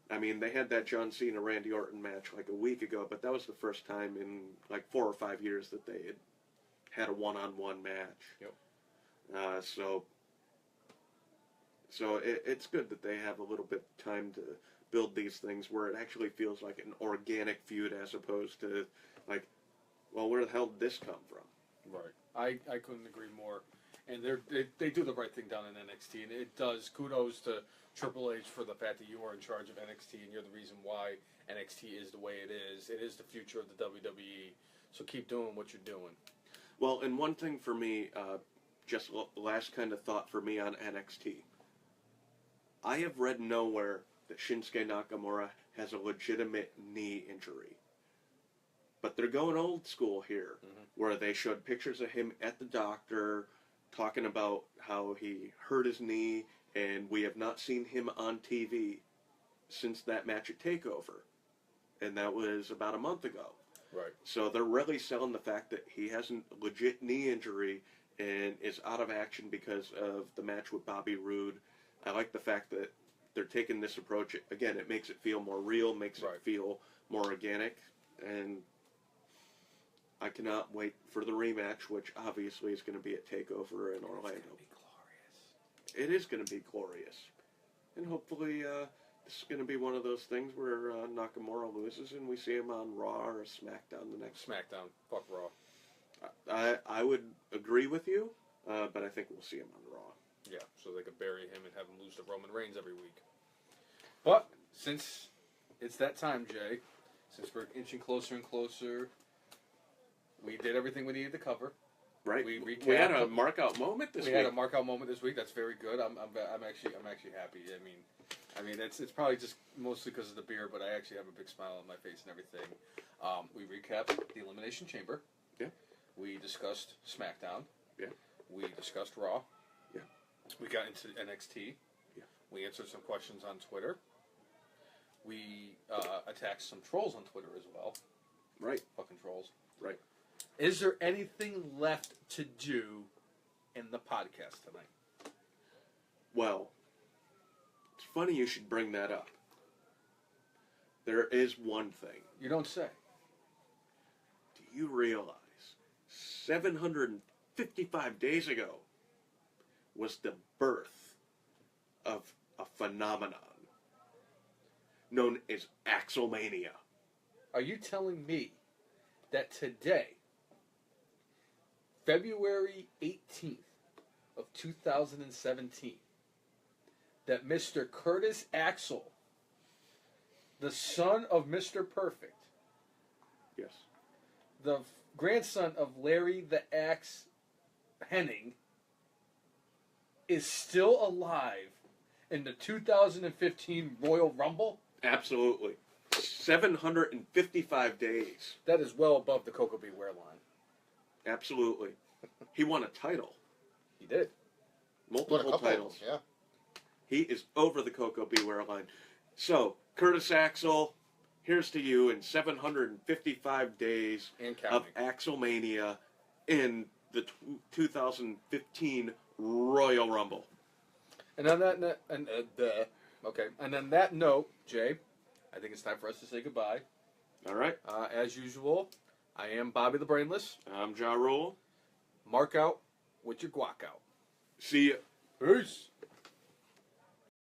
I mean, they had that John Cena Randy Orton match like a week ago, but that was the first time in like 4 or 5 years that they had a one-on-one match. Yep. So it's good that they have a little bit of time to build these things where it actually feels like an organic feud as opposed to like, well, where the hell did this come from? Right. I couldn't agree more. And they do the right thing down in NXT, and it does. Kudos to Triple H for the fact that you are in charge of NXT, and you're the reason why NXT is the way it is. It is the future of the WWE. So keep doing what you're doing. Well, and one thing for me, just last kind of thought for me on NXT. I have read nowhere that Shinsuke Nakamura has a legitimate knee injury. But they're going old school here, where they showed pictures of him at the doctor talking about how he hurt his knee, and we have not seen him on TV since that match at TakeOver. And that was about a month ago. Right. So they're really selling the fact that he has a legit knee injury and is out of action because of the match with Bobby Roode. I like the fact that they're taking this approach. Again, it makes it feel more real, makes Right. it feel more organic, and I cannot wait for the rematch, which obviously is going to be at TakeOver in Orlando. It's gonna be glorious. It is going to be glorious. And hopefully this is going to be one of those things where Nakamura loses and we see him on Raw or SmackDown the next. SmackDown. Fuck Raw. I would agree with you, but I think we'll see him on Raw. Yeah, so they could bury him and have him lose to Roman Reigns every week. But since it's that time, Jay, since we're inching closer and closer We did everything we needed to cover. Right. We We recapped. had a mark out moment this We week. had a mark out moment this week. That's very good. I'm actually happy. I mean, it's probably just mostly because of the beer, but I actually have a big smile on my face and everything. We recapped the Elimination Chamber. Yeah. We discussed SmackDown. Yeah. We discussed Raw. Yeah. We got into NXT. Yeah. We answered some questions on Twitter. We attacked some trolls on Twitter as well. Right. Fucking trolls. Right. Is there anything left to do in the podcast tonight? Well, it's funny you should bring that up. There is one thing. You don't say. Do you realize 755 days ago was the birth of a phenomenon known as Axelmania? Are you telling me that today, February 18th of 2017, that Mr. Curtis Axel, the son of Mr. Perfect, Yes. the grandson of Larry the Axe Henning, is still alive in the 2015 Royal Rumble? Absolutely. 755 days. That is well above the Coco Beware line. Absolutely. He won a title. He did. What, a Multiple couple of titles. them, yeah. He is over the Coco Beware line. So, Curtis Axel, here's to you in 755 days And of counting. Axelmania in the 2015 Royal Rumble. And on that and on that note, Jay, I think it's time for us to say goodbye. All right. As usual, I am Bobby the Brainless. I'm Ja Rule. Mark out with your guac out. See ya. Peace.